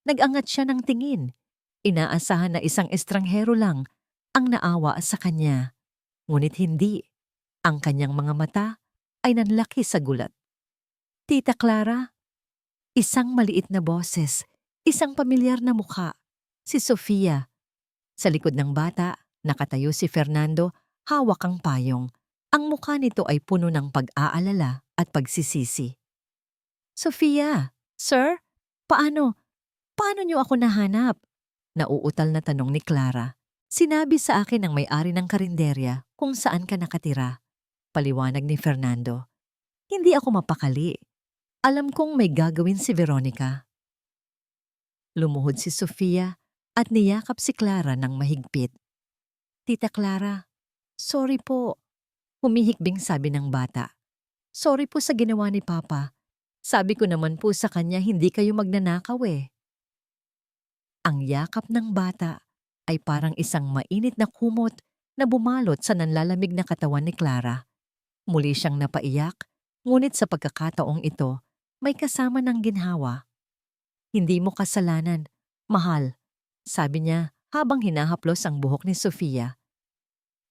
Nag-angat siya ng tingin. Inaasahan na isang estranghero lang ang naawa sa kanya. Ngunit hindi. Ang kanyang mga mata ay nanlaki sa gulat. Tita Clara, isang maliit na boses, isang pamilyar na mukha, si Sofia. Sa likod ng bata, nakatayo si Fernando, hawak ang payong. Ang mukha nito ay puno ng pag-aalala at pagsisisi. Sofia, sir, paano niyo ako nahanap? Nauutal na tanong ni Clara. Sinabi sa akin ng may-ari ng karinderya kung saan ka nakatira. Paliwanag ni Fernando. Hindi ako mapakali. Alam kong may gagawin si Veronica. Lumuhod si Sofia at niyakap si Clara ng mahigpit. Tita Clara, sorry po. Humihikbing sabi ng bata. Sorry po sa ginawa ni Papa. Sabi ko naman po sa kanya hindi kayo magnanakaw eh. Ang yakap ng bata ay parang isang mainit na kumot na bumalot sa nanlalamig na katawan ni Clara. Muli siyang napaiyak, ngunit sa pagkakataong ito, may kasama ng ginhawa. Hindi mo kasalanan, mahal, sabi niya habang hinahaplos ang buhok ni Sofia.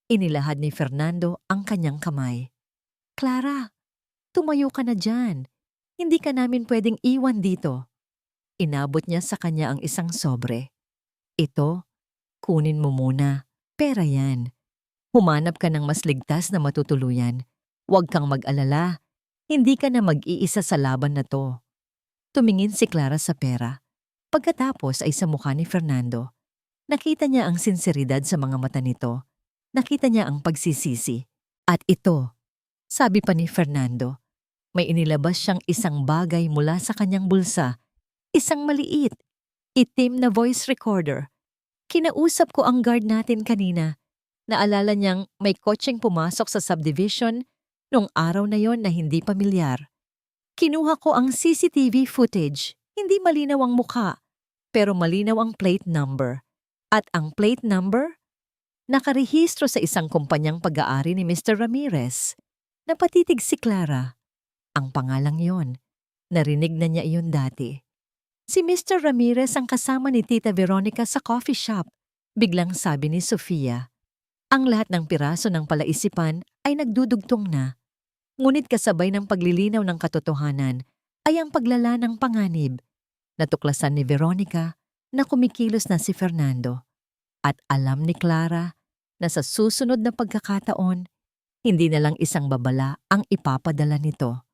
Inilahad ni Fernando ang kanyang kamay. Clara, tumayo ka na dyan. Hindi ka namin pwedeng iwan dito. Inabot niya sa kanya ang isang sobre. Ito, kunin mo muna. Pera yan. Humanap ka ng mas ligtas na matutuluyan. Huwag kang mag-alala. Hindi ka na mag-iisa sa laban na to. Tumingin si Clara sa pera. Pagkatapos ay sa mukha ni Fernando. Nakita niya ang sinseridad sa mga mata nito. Nakita niya ang pagsisisi. At ito, sabi pa ni Fernando, may inilabas siyang isang bagay mula sa kanyang bulsa. Isang maliit, itim na voice recorder. Kinausap ko ang guard natin kanina. Naalala niyang may kotseng pumasok sa subdivision noong araw na yon na hindi pamilyar. Kinuha ko ang CCTV footage. Hindi malinaw ang mukha, pero malinaw ang plate number. At ang plate number? Nakarehistro sa isang kumpanyang pag-aari ni Mr. Ramirez. Napatitig si Clara. Ang pangalang yon. Narinig na niya iyon dati. Si Mr. Ramirez ang kasama ni Tita Veronica sa coffee shop. Biglang sabi ni Sofia. Ang lahat ng piraso ng palaisipan ay nagdudugtong na. Ngunit kasabay ng paglilinaw ng katotohanan ay ang paglala ng panganib. Natuklasan ni Veronica na kumikilos na si Fernando. At alam ni Clara na sa susunod na pagkakataon, hindi na lang isang babala ang ipapadala nito.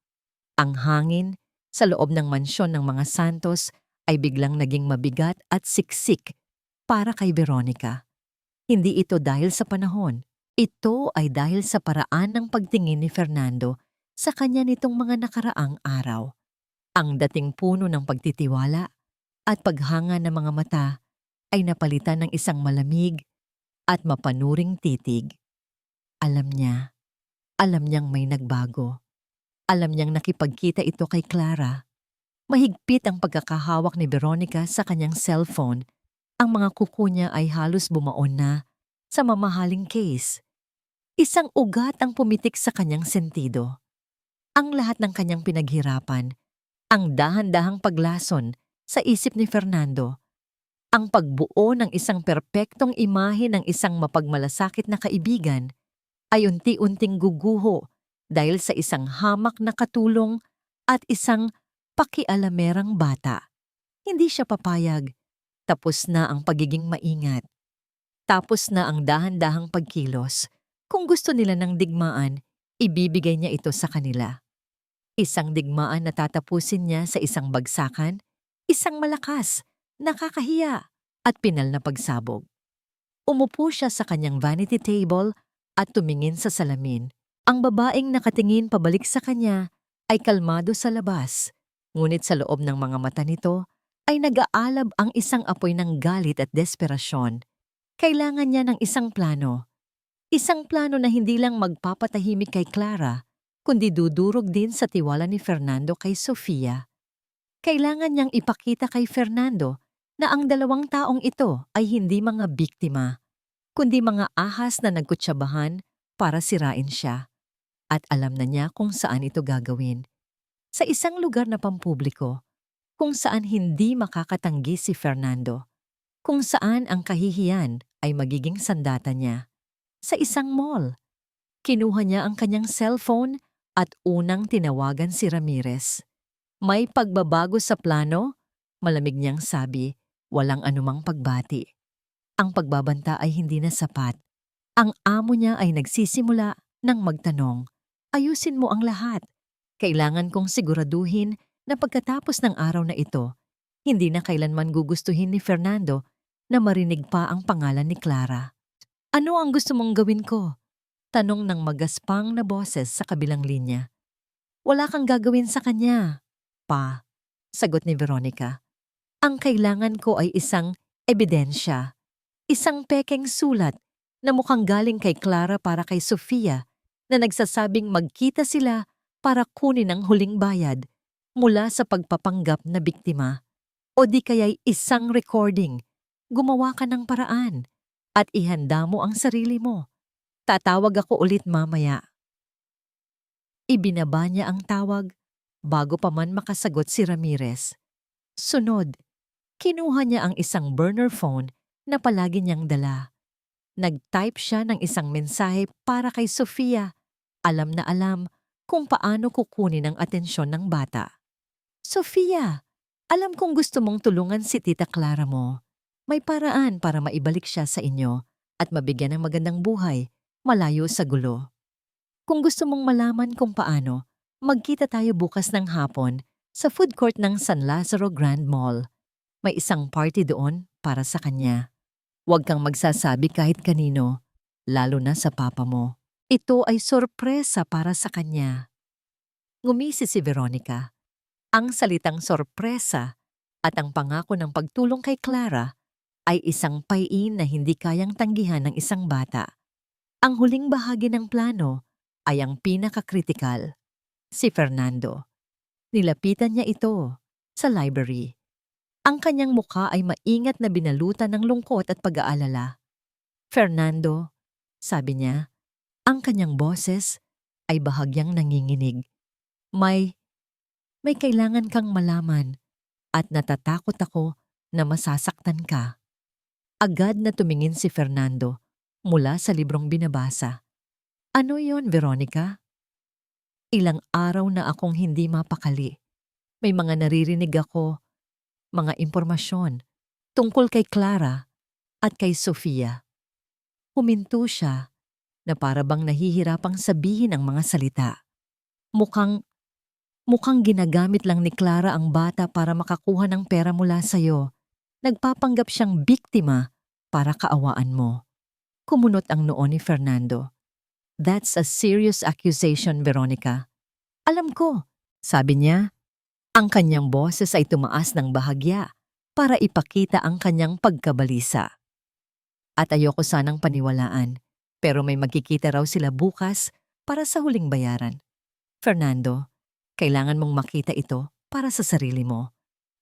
Ang hangin sa loob ng mansyon ng mga Santos ay biglang naging mabigat at siksik para kay Veronica. Hindi ito dahil sa panahon. Ito ay dahil sa paraan ng pagtingin ni Fernando sa kanya nitong mga nakaraang araw. Ang dating puno ng pagtitiwala at paghanga ng mga mata ay napalitan ng isang malamig at mapanuring titig. Alam niyang may nagbago. Alam niyang nakipagkita ito kay Clara. Mahigpit ang pagkakahawak ni Veronica sa kanyang cellphone. Ang mga kuko niya ay halos bumaon na sa mamahaling case. Isang ugat ang pumitik sa kanyang sentido. Ang lahat ng kanyang pinaghirapan, ang dahan-dahang paglason sa isip ni Fernando, ang pagbuo ng isang perpektong imahe ng isang mapagmalasakit na kaibigan ay unti-unting guguho dahil sa isang hamak na katulong at isang pakialamerang bata. Hindi siya papayag. Tapos na ang pagiging maingat. Tapos na ang dahan-dahang pagkilos. Kung gusto nila ng digmaan, ibibigay niya ito sa kanila. Isang digmaan na tatapusin niya sa isang bagsakan, isang malakas, nakakahiya, at pinal na pagsabog. Umupo siya sa kanyang vanity table at tumingin sa salamin. Ang babaeng nakatingin pabalik sa kanya ay kalmado sa labas, ngunit sa loob ng mga mata nito ay nag-aalab ang isang apoy ng galit at desperasyon. Kailangan niya ng isang plano na hindi lang magpapatahimik kay Clara, kundi dudurog din sa tiwala ni Fernando kay Sofia. Kailangan niyang ipakita kay Fernando na ang dalawang taong ito ay hindi mga biktima, kundi mga ahas na nagkutsabahan para sirain siya. At alam na niya kung saan ito gagawin. Sa isang lugar na pampubliko, kung saan hindi makakatanggi si Fernando, kung saan ang kahihiyan ay magiging sandata niya. Sa isang mall, kinuha niya ang kanyang cellphone at unang tinawagan si Ramirez. May pagbabago sa plano? Malamig niyang sabi, walang anumang pagbati. Ang pagbabanta ay hindi na sapat. Ang amo niya ay nagsisimula ng magtanong, ayusin mo ang lahat. Kailangan kong siguraduhin na pagkatapos ng araw na ito, hindi na kailanman gugustuhin ni Fernando na marinig pa ang pangalan ni Clara. Ano ang gusto mong gawin ko? Tanong ng magaspang na boses sa kabilang linya. Wala kang gagawin sa kanya, pa, sagot ni Veronica. Ang kailangan ko ay isang ebidensya, isang pekeng sulat na mukhang galing kay Clara para kay Sofia na nagsasabing magkita sila para kunin ang huling bayad mula sa pagpapanggap na biktima. O di kaya'y isang recording, gumawa ka ng paraan at ihanda mo ang sarili mo. Tatawag ako ulit mamaya. Ibinaba niya ang tawag bago pa man makasagot si Ramirez. Sunod, kinuha niya ang isang burner phone na palagi niyang dala. Nag-type siya ng isang mensahe para kay Sofia. Alam na alam kung paano kukunin ang atensyon ng bata. Sofia, alam kong gusto mong tulungan si Tita Clara mo. May paraan para maibalik siya sa inyo at mabigyan ng magandang buhay, malayo sa gulo. Kung gusto mong malaman kung paano, magkita tayo bukas ng hapon sa food court ng San Lazaro Grand Mall. May isang party doon para sa kanya. Huwag kang magsasabi kahit kanino, lalo na sa papa mo. Ito ay sorpresa para sa kanya. Ngumisi si Veronica. Ang salitang sorpresa at ang pangako ng pagtulong kay Clara ay isang pain na hindi kayang tanggihan ng isang bata. Ang huling bahagi ng plano ay ang pinakakritikal. Si Fernando. Nilapitan niya ito sa library. Ang kanyang mukha ay maingat na binalutan ng lungkot at pag-aalala. Fernando, sabi niya, ang kanyang boses ay bahagyang nanginginig. May kailangan kang malaman at natatakot ako na masasaktan ka. Agad na tumingin si Fernando mula sa librong binabasa. Ano yon, Veronica? Ilang araw na akong hindi mapakali. May mga naririnig ako, mga impormasyon tungkol kay Clara at kay Sofia. Huminto siya na para bang nahihirapang sabihin ang mga salita. Mukhang ginagamit lang ni Clara ang bata para makakuha ng pera mula sa'yo. Nagpapanggap siyang biktima para kaawaan mo. Kumunot ang noo ni Fernando. That's a serious accusation, Veronica. Alam ko, sabi niya. Ang kanyang boses ay tumaas ng bahagya para ipakita ang kanyang pagkabalisa. At ayoko sanang paniwalaan, pero may magkikita raw sila bukas para sa huling bayaran. Fernando, kailangan mong makita ito para sa sarili mo,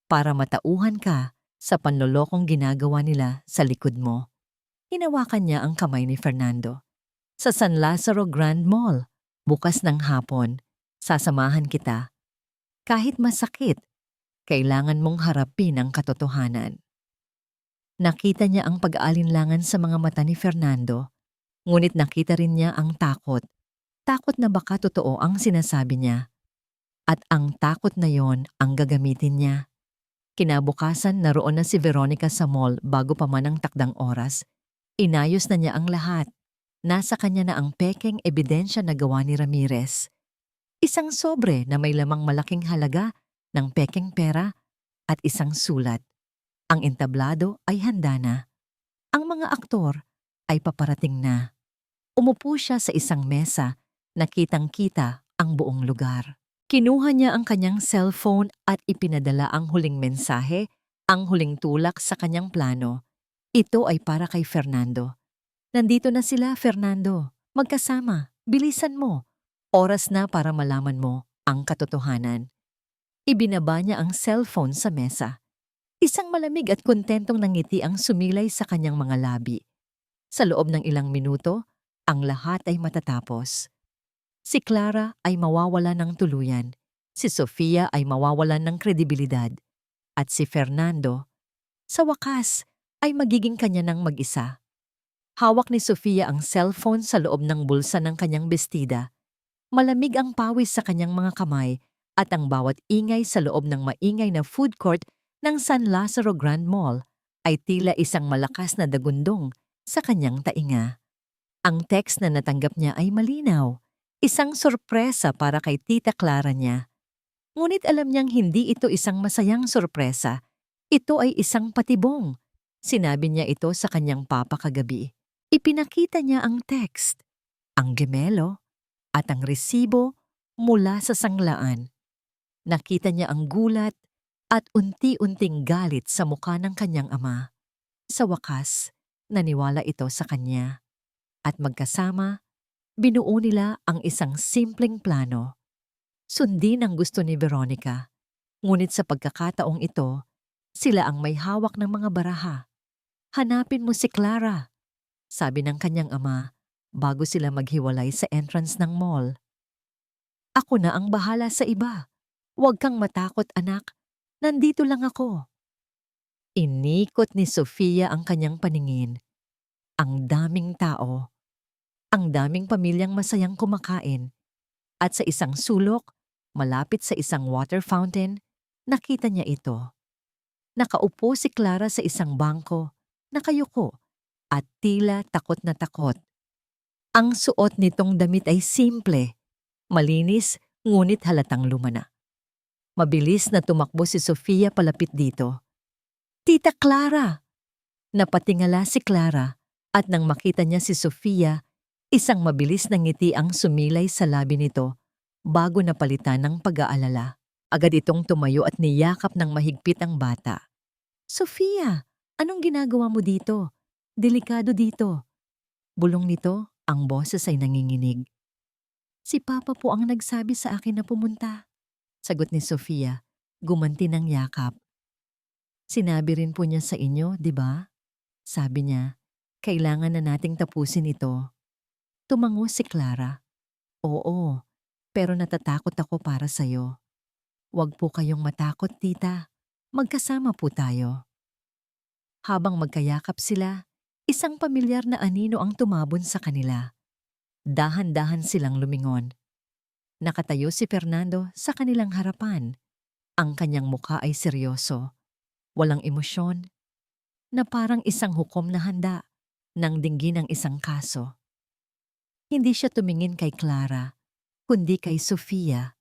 para matauhan ka sa panlolokong ginagawa nila sa likod mo. Hinawakan niya ang kamay ni Fernando. Sa San Lazaro Grand Mall, bukas ng hapon, sasamahan kita. Kahit masakit, kailangan mong harapin ang katotohanan. Nakita niya ang pag-aalinlangan sa mga mata ni Fernando, ngunit nakita rin niya ang takot. Takot na baka totoo ang sinasabi niya. At ang takot na yon ang gagamitin niya. Kinabukasan naroon na si Veronica sa mall bago pa man ang takdang oras. Inayos na niya ang lahat. Nasa kanya na ang pekeng ebidensya na gawa ni Ramirez. Isang sobre na may lamang malaking halaga ng pekeng pera at isang sulat. Ang entablado ay handa na. Ang mga aktor ay paparating na. Umupo siya sa isang mesa Nakitang-kita ang buong lugar. Kinuha niya ang kanyang cellphone at ipinadala ang huling mensahe, ang huling tulak sa kanyang plano. Ito ay para kay Fernando. Nandito na sila, Fernando. Magkasama. Bilisan mo. Oras na para malaman mo ang katotohanan. Ibinaba niya ang cellphone sa mesa. Isang malamig at kontentong nangiti ang sumilay sa kanyang mga labi. Sa loob ng ilang minuto, ang lahat ay matatapos. Si Clara ay mawawala ng tuluyan. Si Sofia ay mawawalan ng kredibilidad. At si Fernando, sa wakas, ay magiging kanya ng mag-isa. Hawak ni Sofia ang cellphone sa loob ng bulsa ng kanyang bestida. Malamig ang pawis sa kanyang mga kamay at ang bawat ingay sa loob ng maingay na food court ng San Lazaro Grand Mall ay tila isang malakas na dagundong sa kanyang tainga. Ang text na natanggap niya ay malinaw, isang sorpresa para kay Tita Clara niya. Ngunit alam niyang hindi ito isang masayang sorpresa, ito ay isang patibong. Sinabi niya ito sa kanyang papa kagabi. Ipinakita niya ang text, ang gemelo, at ang resibo mula sa sanglaan. Nakita niya ang gulat at unti-unting galit sa mukha ng kanyang ama. Sa wakas, naniwala ito sa kanya. At magkasama, binuo nila ang isang simpleng plano. Sundin ang gusto ni Veronica. Ngunit sa pagkakataong ito, sila ang may hawak ng mga baraha. Hanapin mo si Clara, sabi ng kanyang ama bago sila maghiwalay sa entrance ng mall. Ako na ang bahala sa iba. Huwag kang matakot, anak. Nandito lang ako. Inikot ni Sofia ang kanyang paningin. Ang daming tao. Ang daming pamilyang masayang kumakain. At sa isang sulok, malapit sa isang water fountain, nakita niya ito. Nakaupo si Clara sa isang bangko, nakayuko, at tila takot na takot. Ang suot nitong damit ay simple, malinis ngunit halatang lumana. Mabilis na tumakbo si Sofia palapit dito. Tita Clara! Napatingala si Clara at nang makita niya si Sofia, isang mabilis na ngiti ang sumilay sa labi nito bago napalitan ng pag-aalala. Agad itong tumayo at niyakap ng mahigpit ang bata. Sofia, anong ginagawa mo dito? Delikado dito. Bulong nito, ang boses ay nanginginig. Si Papa po ang nagsabi sa akin na pumunta. Sagot ni Sofia, gumanti ng yakap. Sinabi rin po niya sa inyo, di ba? Sabi niya, kailangan na nating tapusin ito. Tumango si Clara. Oo, pero natatakot ako para sa'yo. Huwag po kayong matakot, tita. Magkasama po tayo. Habang magkayakap sila, isang pamilyar na anino ang tumabon sa kanila. Dahan-dahan silang lumingon. Nakatayo si Fernando sa kanilang harapan. Ang kanyang mukha ay seryoso, walang emosyon, na parang isang hukom na handa nang dinggin ng isang kaso. Hindi siya tumingin kay Clara, kundi kay Sofia.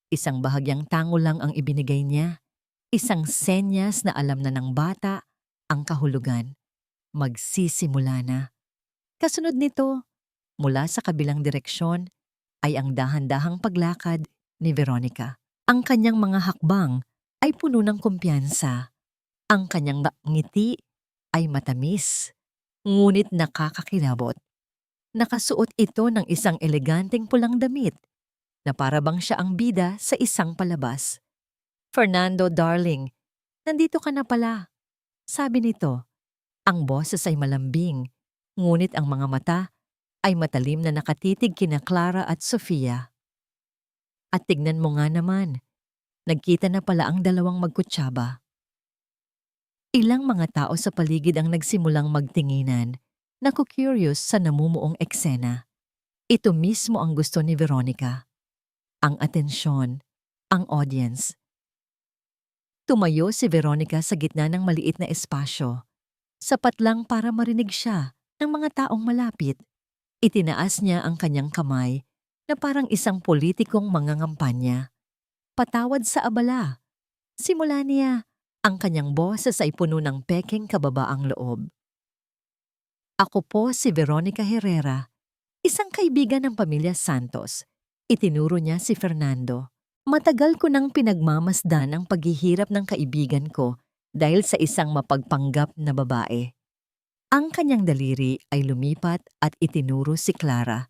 Isang bahagyang tango lang ang ibinigay niya, isang senyas na alam na ng bata ang kahulugan. Magsisimula na. Kasunod nito, mula sa kabilang direksyon, ay ang dahan-dahang paglakad ni Veronica. Ang kanyang mga hakbang ay puno ng kumpiyansa. Ang kanyang ngiti ay matamis, ngunit nakakakilabot. Nakasuot ito ng isang eleganteng pulang damit na para bang siya ang bida sa isang palabas. Fernando, darling, nandito ka na pala. Sabi nito, ang boses ay malambing, ngunit ang mga mata ay matalim na nakatitig kina Clara at Sofia. At tignan mo nga naman, nagkita na pala ang dalawang magkutsaba. Ilang mga tao sa paligid ang nagsimulang magtinginan, naku-curious sa namumuong eksena. Ito mismo ang gusto ni Veronica. Ang atensyon, ang audience. Tumayo si Veronica sa gitna ng maliit na espasyo. Sapat lang para marinig siya ng mga taong malapit. Itinaas niya ang kanyang kamay na parang isang politikong mangangampanya. Patawad sa abala. Simula niya, ang kanyang boses ay puno ng pekeng kababaang loob. Ako po si Veronica Herrera, Isang kaibigan ng pamilya Santos. Itinuro niya si Fernando. Matagal ko nang pinagmamasdan ang paghihirap ng kaibigan ko dahil sa isang mapagpanggap na babae. Ang kanyang daliri ay lumipat at itinuro si Clara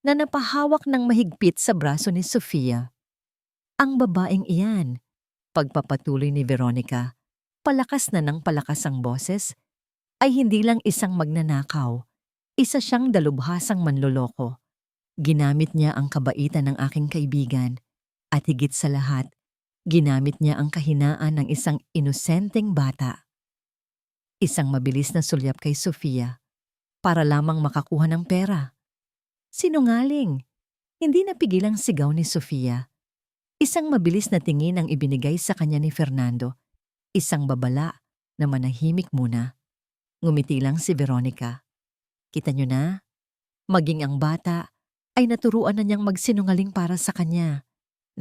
na napahawak ng mahigpit sa braso ni Sofia. Ang babaeng iyan, pagpapatuloy ni Veronica, palakas na ng palakas ang boses, ay hindi lang isang magnanakaw, isa siyang dalubhasang manloloko. Ginamit niya ang kabaitan ng aking kaibigan at higit sa lahat, ginamit niya ang kahinaan ng isang inosenteng bata. Isang mabilis na sulyap kay Sofia para lamang makakuha ng pera. Sinungaling! Hindi napigilang sigaw ni Sofia. Isang mabilis na tingin ang ibinigay sa kanya ni Fernando. Isang babala na manahimik muna. Ngumiti lang si Veronica. Kita niyo na? Maging ang bata ay naturuan na niyang magsinungaling para sa kanya.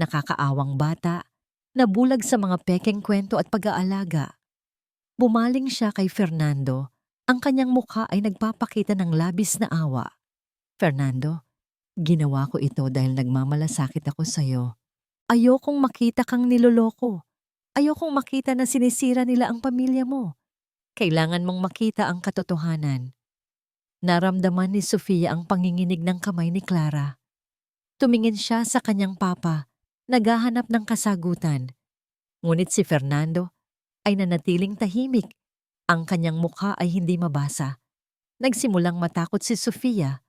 Nakakaawang bata, nabulag sa mga pekeng kwento at pag-aalaga. Bumaling siya kay Fernando. Ang kanyang mukha ay nagpapakita ng labis na awa. Fernando, ginawa ko ito dahil nagmamalasakit ako sa'yo. Ayokong makita kang niloloko. Ayokong makita na sinisira nila ang pamilya mo. Kailangan mong makita ang katotohanan. Naramdaman ni Sofia ang panginginig ng kamay ni Clara. Tumingin siya sa kanyang papa, naghahanap ng kasagutan. Ngunit si Fernando ay nanatiling tahimik. Ang kanyang mukha ay hindi mabasa. Nagsimulang matakot si Sofia.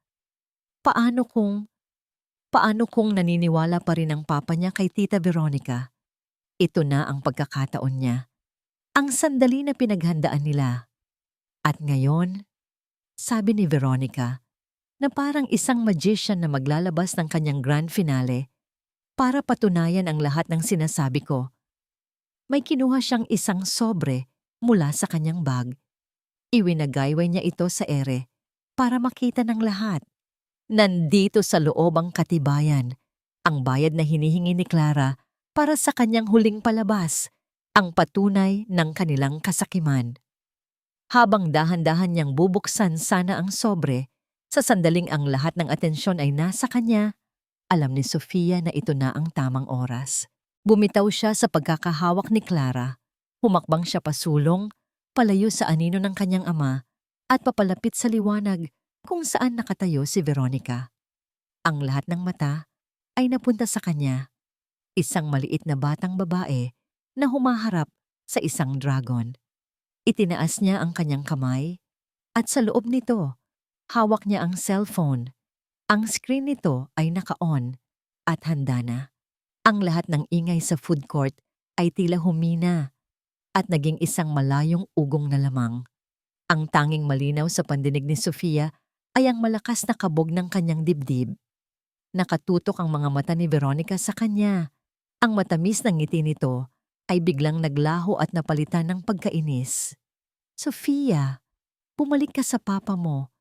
Paano kung naniniwala pa rin ang papa niya kay Tita Veronica? Ito na ang pagkakataon niya. Ang sandali na pinaghandaan nila. At ngayon, sabi ni Veronica, na parang isang magician na maglalabas ng kanyang grand finale para patunayan ang lahat ng sinasabi ko. May kinuha siyang isang sobre mula sa kanyang bag. Iwinagayway niya ito sa ere para makita ng lahat. Nandito sa loob ang katibayan, ang bayad na hinihingi ni Clara para sa kanyang huling palabas, ang patunay ng kanilang kasakiman. Habang dahan-dahan niyang bubuksan sana ang sobre, sa sandaling ang lahat ng atensyon ay nasa kanya, alam ni Sofia na ito na ang tamang oras. Bumitaw siya sa pagkakahawak ni Clara. Humakbang siya pasulong, palayo sa anino ng kanyang ama, at papalapit sa liwanag kung saan nakatayo si Veronica. Ang lahat ng mata ay napunta sa kanya. Isang maliit na batang babae na humaharap sa isang dragon. Itinaas niya ang kanyang kamay at sa loob nito, hawak niya ang cellphone. Ang screen nito ay naka-on at handa na. Ang lahat ng ingay sa food court ay tila humina at naging isang malayong ugong na lamang. Ang tanging malinaw sa pandinig ni Sofia ay ang malakas na kabog ng kanyang dibdib. Nakatutok ang mga mata ni Veronica sa kanya. Ang matamis ng ngiti nito ay biglang naglaho at napalitan ng pagkainis. Sofia, bumalik ka sa papa mo.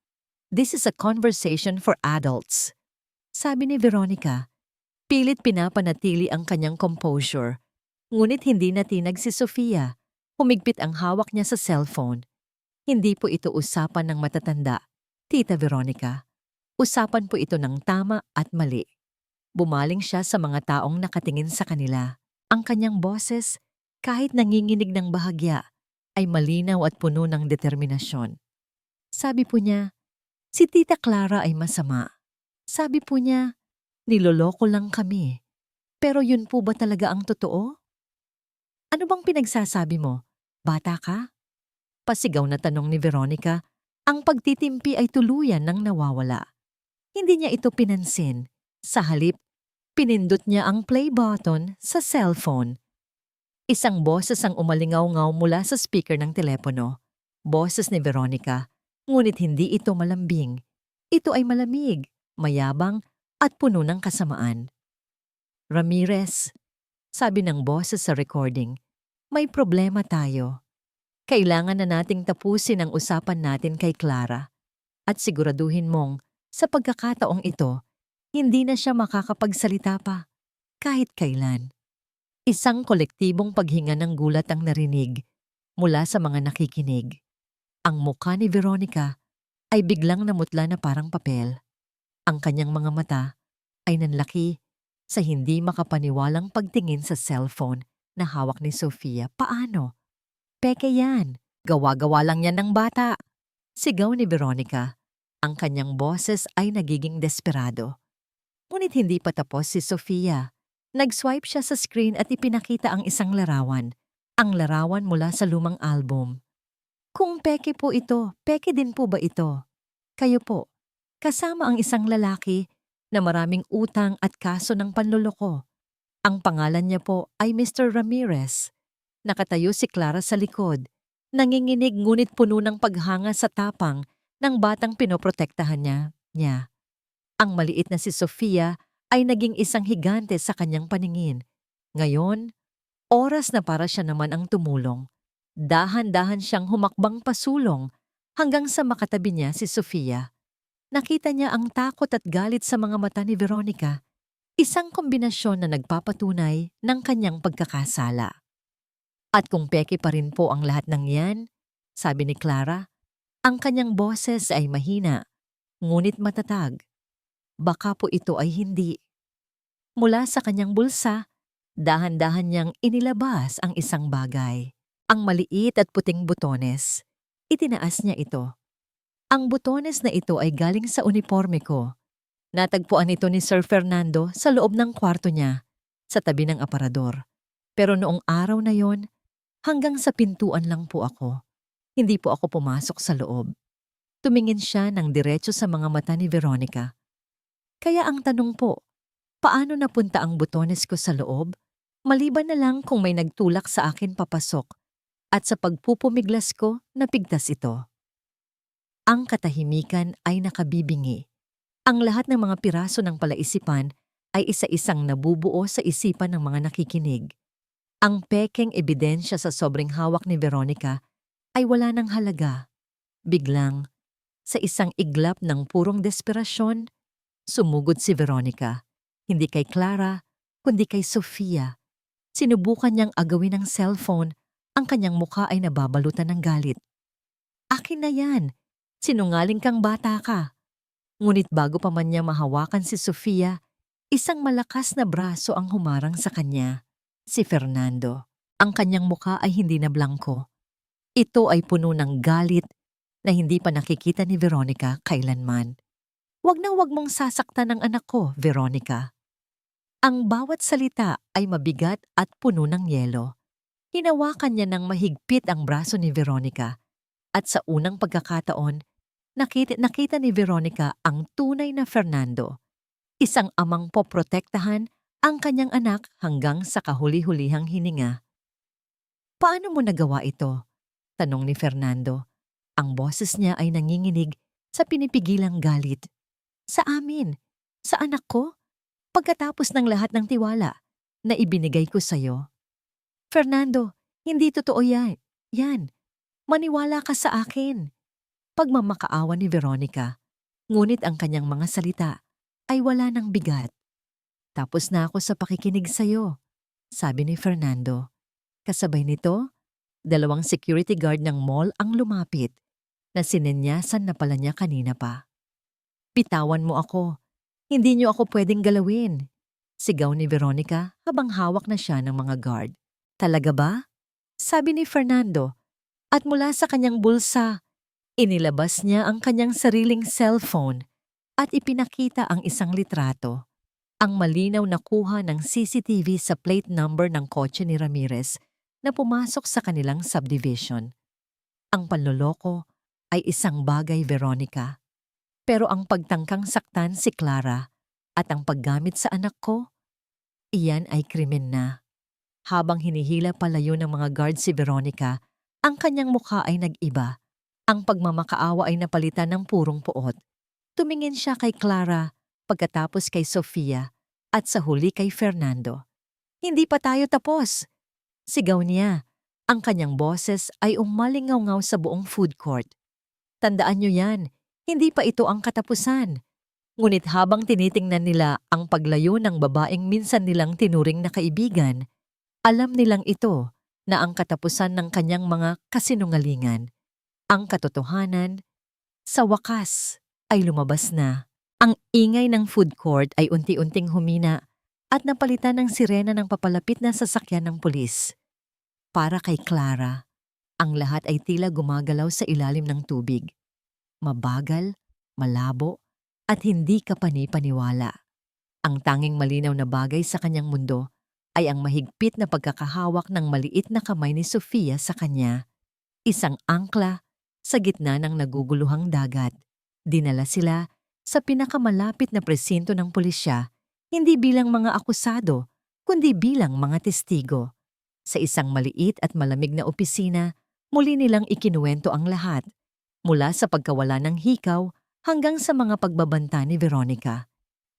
This is a conversation for adults. Sabi ni Veronica. Pilit pinapanatili ang kanyang composure. Ngunit hindi natinag si Sofia. Humigpit ang hawak niya sa cellphone. Hindi po ito usapan ng matatanda, Tita Veronica. Usapan po ito ng tama at mali. Bumaling siya sa mga taong nakatingin sa kanila. Ang kanyang boses, kahit nanginginig ng bahagya, ay malinaw at puno ng determinasyon. Sabi po niya, si Tita Clara ay masama. Sabi po niya, niloloko lang kami. Pero yun po ba talaga ang totoo? Ano bang pinagsasabi mo? Bata ka? Pasigaw na tanong ni Veronica. Ang pagtitimpi ay tuluyan nang nawawala. Hindi niya ito pinansin. Sa halip, pinindot niya ang play button sa cellphone. Isang boses ang umalingaw-ngaw mula sa speaker ng telepono. Boses ni Veronica, ngunit hindi ito malambing. Ito ay malamig, mayabang, at puno ng kasamaan. Ramirez, sabi ng boses sa recording, may problema tayo. Kailangan na nating tapusin ang usapan natin kay Clara at siguraduhin mong sa pagkakataong ito, hindi na siya makakapagsalita pa kahit kailan. Isang kolektibong paghinga ng gulat ang narinig mula sa mga nakikinig. Ang mukha ni Veronica ay biglang namutla na parang papel. Ang kanyang mga mata ay nanlaki sa hindi makapaniwalang pagtingin sa cellphone na hawak ni Sofia. Paano? Peke yan. Gawa-gawa lang yan ng bata. Sigaw ni Veronica. Ang kanyang boses ay nagiging desperado. Ngunit hindi pa tapos si Sofia. Nag-swipe siya sa screen at ipinakita ang isang larawan. Ang larawan mula sa lumang album. Kung peke po ito, peke din po ba ito? Kayo po, kasama ang isang lalaki na maraming utang at kaso ng panloloko. Ang pangalan niya po ay Mr. Ramirez. Nakatayo si Clara sa likod. Nanginginig ngunit puno ng paghanga sa tapang ng batang pinoprotektahan niya. Ang maliit na si Sofia ay naging isang higante sa kanyang paningin. Ngayon, oras na para siya naman ang tumulong. Dahan-dahan siyang humakbang pasulong hanggang sa makatabi niya si Sofia. Nakita niya ang takot at galit sa mga mata ni Veronica, isang kombinasyon na nagpapatunay ng kanyang pagkakasala. At kung peke pa rin po ang lahat ng yan, sabi ni Clara, ang kanyang boses ay mahina, ngunit matatag. Baka po ito ay hindi. Mula sa kanyang bulsa, dahan-dahan niyang inilabas ang isang bagay. Ang maliit at puting butones. Itinaas niya ito. Ang butones na ito ay galing sa uniforme ko. Natagpuan ito ni Sir Fernando sa loob ng kwarto niya, sa tabi ng aparador. Pero noong araw na yon, hanggang sa pintuan lang po ako. Hindi po ako pumasok sa loob. Tumingin siya ng diretso sa mga mata ni Veronica. Kaya ang tanong po, paano napunta ang butones ko sa loob? Maliban na lang kung may nagtulak sa akin papasok at sa pagpupumiglas ko, napigtas ito. Ang katahimikan ay nakabibingi. Ang lahat ng mga piraso ng palaisipan ay isa-isang nabubuo sa isipan ng mga nakikinig. Ang pekeng ebidensya sa sobrang hawak ni Veronica ay wala ng halaga. Biglang, sa isang iglap ng purong desperasyon, sumugod si Veronica. Hindi kay Clara, kundi kay Sofia. Sinubukan niyang agawin ng cellphone, ang kanyang mukha ay nababalutan ng galit. Akin na yan, sinungaling kang bata ka. Ngunit bago pa man niya mahawakan si Sofia, isang malakas na braso ang humarang sa kanya. Si Fernando. Ang kanyang mukha ay hindi na blangko. Ito ay puno ng galit na hindi pa nakikita ni Veronica kailanman. Wag na wag mong sasaktan ang anak ko, Veronica. Ang bawat salita ay mabigat at puno ng yelo. Hinawakan niya ng mahigpit ang braso ni Veronica at sa unang pagkakataon, nakita ni Veronica ang tunay na Fernando. Isang amang poprotektahan ang kanyang anak hanggang sa kahuli-hulihang hininga. Paano mo nagawa ito? Tanong ni Fernando. Ang boses niya ay nanginginig sa pinipigilang galit. Sa amin, sa anak ko, pagkatapos ng lahat ng tiwala na ibinigay ko sa'yo. Fernando, hindi totoo yan. Yan. Maniwala ka sa akin. Pagmamakaawa ni Veronica, ngunit ang kanyang mga salita ay wala ng bigat. Tapos na ako sa pakikinig sa'yo, sabi ni Fernando. Kasabay nito, 2 security guard ng mall ang lumapit na sinenyasan na pala niya kanina pa. Bitawan mo ako. Hindi niyo ako pwedeng galawin. Sigaw ni Veronica habang hawak na siya ng mga guard. Talaga ba? Sabi ni Fernando. At mula sa kanyang bulsa, inilabas niya ang kanyang sariling cellphone at ipinakita ang isang litrato. Ang malinaw na kuha ng CCTV sa plate number ng kotse ni Ramirez na pumasok sa kanilang subdivision. Ang panloloko ay isang bagay, Veronica. Pero ang pagtangkang saktan si Clara at ang paggamit sa anak ko, iyan ay krimen na. Habang hinihila palayo ng mga guard si Veronica, ang kanyang mukha ay nag-iba. Ang pagmamakaawa ay napalitan ng purong puot. Tumingin siya kay Clara, pagkatapos kay Sofia, at sa huli kay Fernando. Hindi pa tayo tapos. Sigaw niya. Ang kanyang boses ay umalingaw-ngaw sa buong food court. Tandaan niyo yan, hindi pa ito ang katapusan. Ngunit habang tinitingnan nila ang paglayo ng babaeng minsan nilang tinuring na kaibigan, alam nilang ito na ang katapusan ng kanyang mga kasinungalingan. Ang katotohanan, sa wakas, ay lumabas na. Ang ingay ng food court ay unti-unting humina at napalitan ng sirena ng papalapit na sasakyan ng pulis. Para kay Clara, ang lahat ay tila gumagalaw sa ilalim ng tubig. Mabagal, malabo, at hindi kapani-paniwala. Ang tanging malinaw na bagay sa kanyang mundo ay ang mahigpit na pagkakahawak ng maliit na kamay ni Sofia sa kanya. Isang angkla sa gitna ng naguguluhang dagat. Dinala sila sa pinakamalapit na presinto ng pulisya, hindi bilang mga akusado, kundi bilang mga testigo. Sa isang maliit at malamig na opisina, muli nilang ikinuwento ang lahat, mula sa pagkawala ng hikaw hanggang sa mga pagbabanta ni Veronica.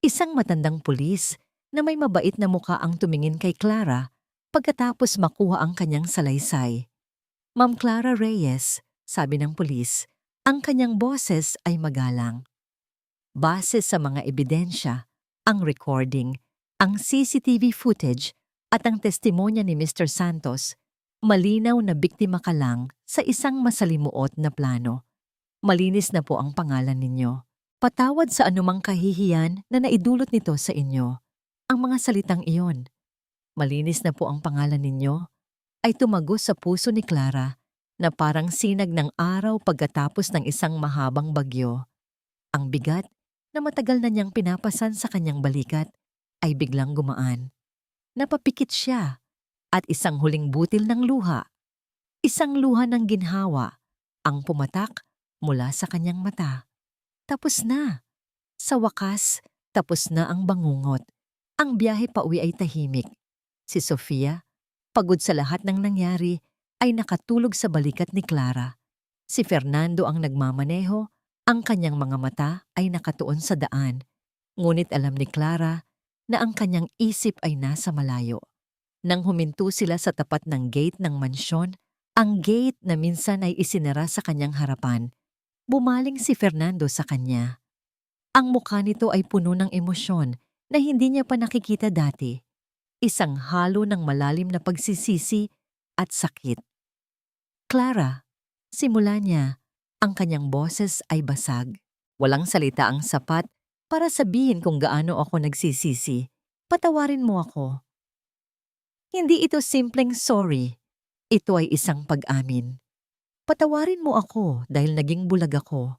Isang matandang pulis na may mabait na muka ang tumingin kay Clara pagkatapos makuha ang kanyang salaysay. "Ma'am Clara Reyes," sabi ng pulis, ang kanyang boses ay magalang. Base sa mga ebidensya, ang recording, ang CCTV footage at ang testimonya ni Mr. Santos, malinaw na biktima ka lang sa isang masalimuot na plano. Malinis na po ang pangalan ninyo. Patawad sa anumang kahihiyan na naidulot nito sa inyo. Ang mga salitang iyon, "malinis na po ang pangalan ninyo," ay tumagos sa puso ni Clara na parang sinag ng araw pagkatapos ng isang mahabang bagyo. Ang bigat na matagal na niyang pinapasan sa kanyang balikat ay biglang gumaan. Napapikit siya at isang huling butil ng luha, isang luha ng ginhawa, ang pumatak mula sa kanyang mata. Tapos na. Sa wakas, tapos na ang bangungot. Ang biyahe pauwi ay tahimik. Si Sofia, pagod sa lahat ng nangyari, ay nakatulog sa balikat ni Clara. Si Fernando ang nagmamaneho, ang kanyang mga mata ay nakatuon sa daan. Ngunit alam ni Clara na ang kanyang isip ay nasa malayo. Nang huminto sila sa tapat ng gate ng mansyon, ang gate na minsan ay isinara sa kanyang harapan, bumaling si Fernando sa kanya. Ang mukha nito ay puno ng emosyon na hindi niya pa nakikita dati. Isang halo ng malalim na pagsisisi at sakit. "Clara," simula niya, ang kanyang boses ay basag. Walang salita ang sapat para sabihin kung gaano ako nagsisisi. "Patawarin mo ako." Hindi ito simpleng sorry. Ito ay isang pag-amin. "Patawarin mo ako dahil naging bulag ako."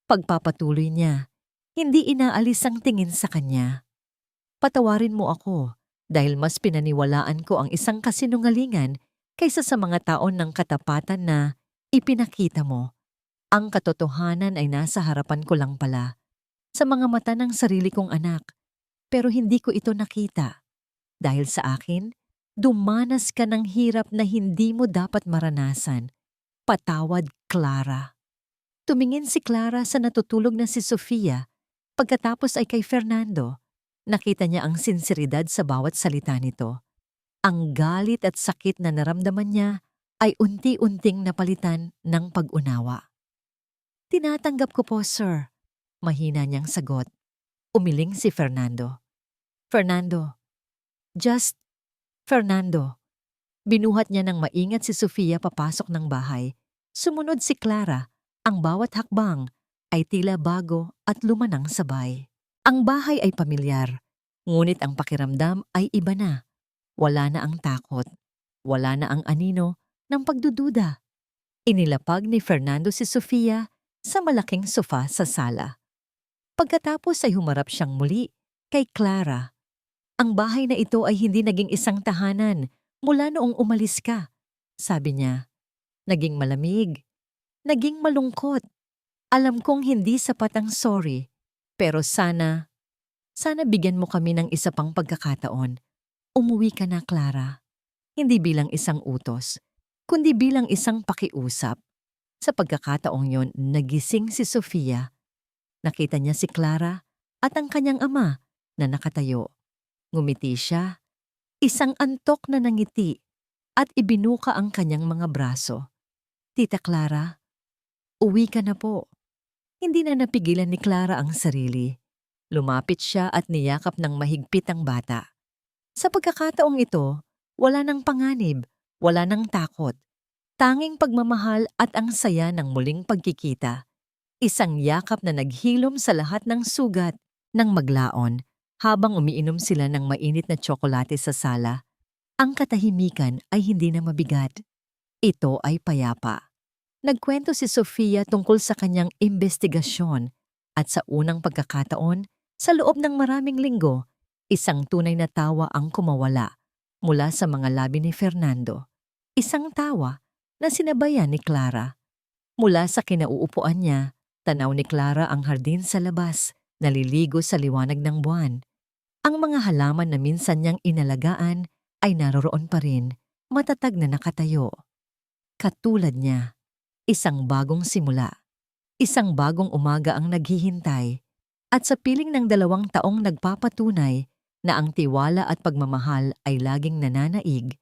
Pagpapatuloy niya, hindi inaalis ang tingin sa kanya. "Patawarin mo ako dahil mas pinaniwalaan ko ang isang kasinungalingan kaysa sa mga taon ng katapatan na ipinakita mo. Ang katotohanan ay nasa harapan ko lang pala, sa mga mata ng sarili kong anak, pero hindi ko ito nakita. Dahil sa akin, dumanas ka ng hirap na hindi mo dapat maranasan. Patawad, Clara." Tumingin si Clara sa natutulog na si Sofia. Pagkatapos ay kay Fernando. Nakita niya ang sinseridad sa bawat salita nito. Ang galit at sakit na naramdaman niya ay unti-unting napalitan ng pag-unawa. "Tinatanggap ko po, sir." Mahina niyang sagot. Umiling si Fernando. "Fernando. Just Fernando." Binuhat niya ng maingat si Sofia papasok ng bahay. Sumunod si Clara. Ang bawat hakbang ay tila bago at lumanang sabay. Ang bahay ay pamilyar, ngunit ang pakiramdam ay iba na. Wala na ang takot. Wala na ang anino ng pagdududa. Inilapag ni Fernando si Sofia sa malaking sofa sa sala. Pagkatapos ay humarap siyang muli kay Clara. "Ang bahay na ito ay hindi naging isang tahanan mula noong umalis ka," sabi niya. "Naging malamig. Naging malungkot. Alam kong hindi sapat ang sorry, pero sana bigyan mo kami ng isa pang pagkakataon. Umuwi ka na, Clara. Hindi bilang isang utos, kundi bilang isang pakiusap." Sa pagkakataong yon, nagising si Sofia. Nakita niya si Clara at ang kanyang ama na nakatayo. Ngumiti siya, isang antok na nangiti, at ibinuka ang kanyang mga braso. "Tita Clara, uwi ka na po." Hindi na napigilan ni Clara ang sarili. Lumapit siya at niyakap ng mahigpit ang bata. Sa pagkakataong ito, wala nang panganib, wala nang takot. Tanging pagmamahal at ang saya ng muling pagkikita. Isang yakap na naghilom sa lahat ng sugat ng maglaon habang umiinom sila ng mainit na tsokolate sa sala. Ang katahimikan ay hindi na mabigat. Ito ay payapa. Nagkwento si Sofia tungkol sa kanyang investigasyon at sa unang pagkakataon, sa loob ng maraming linggo, isang tunay na tawa ang kumawala mula sa mga labi ni Fernando. Isang tawa na sinabayan ni Clara. Mula sa kinauupuan niya, tanaw ni Clara ang hardin sa labas, naliligo sa liwanag ng buwan. Ang mga halaman na minsan niyang inalagaan ay naroroon pa rin, matatag na nakatayo. Katulad niya, isang bagong simula. Isang bagong umaga ang naghihintay at sa piling ng 2 taong nagpapatunay na ang tiwala at pagmamahal ay laging nananaig.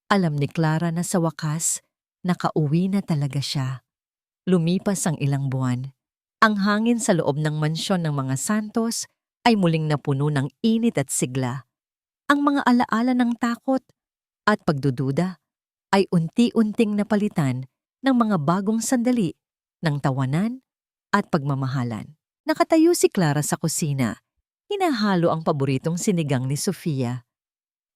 Alam ni Clara na sa wakas, nakauwi na talaga siya. Lumipas ang ilang buwan. Ang hangin sa loob ng mansyon ng mga Santos ay muling napuno ng init at sigla. Ang mga alaala ng takot at pagdududa ay unti-unting napalitan ng mga bagong sandali ng tawanan at pagmamahalan. Nakatayo si Clara sa kusina. Hinahalo ang paboritong sinigang ni Sofia.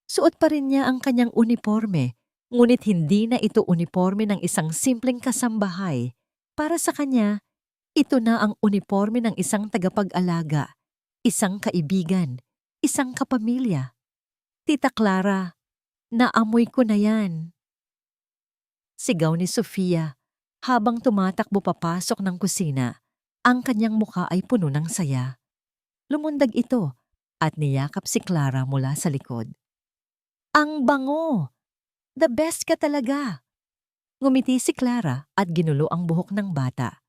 Suot pa rin niya ang kanyang uniforme, ngunit hindi na ito uniforme ng isang simpleng kasambahay. Para sa kanya, ito na ang uniforme ng isang tagapag-alaga, isang kaibigan, isang kapamilya. Tita Clara, naamoy ko na yan. Sigaw ni Sofia habang tumatakbo papasok ng kusina. Ang kanyang mukha ay puno ng saya. Lumundag ito at niyakap si Clara mula sa likod. Ang bango! The best ka talaga! Ngumiti si Clara at ginulo ang buhok ng bata.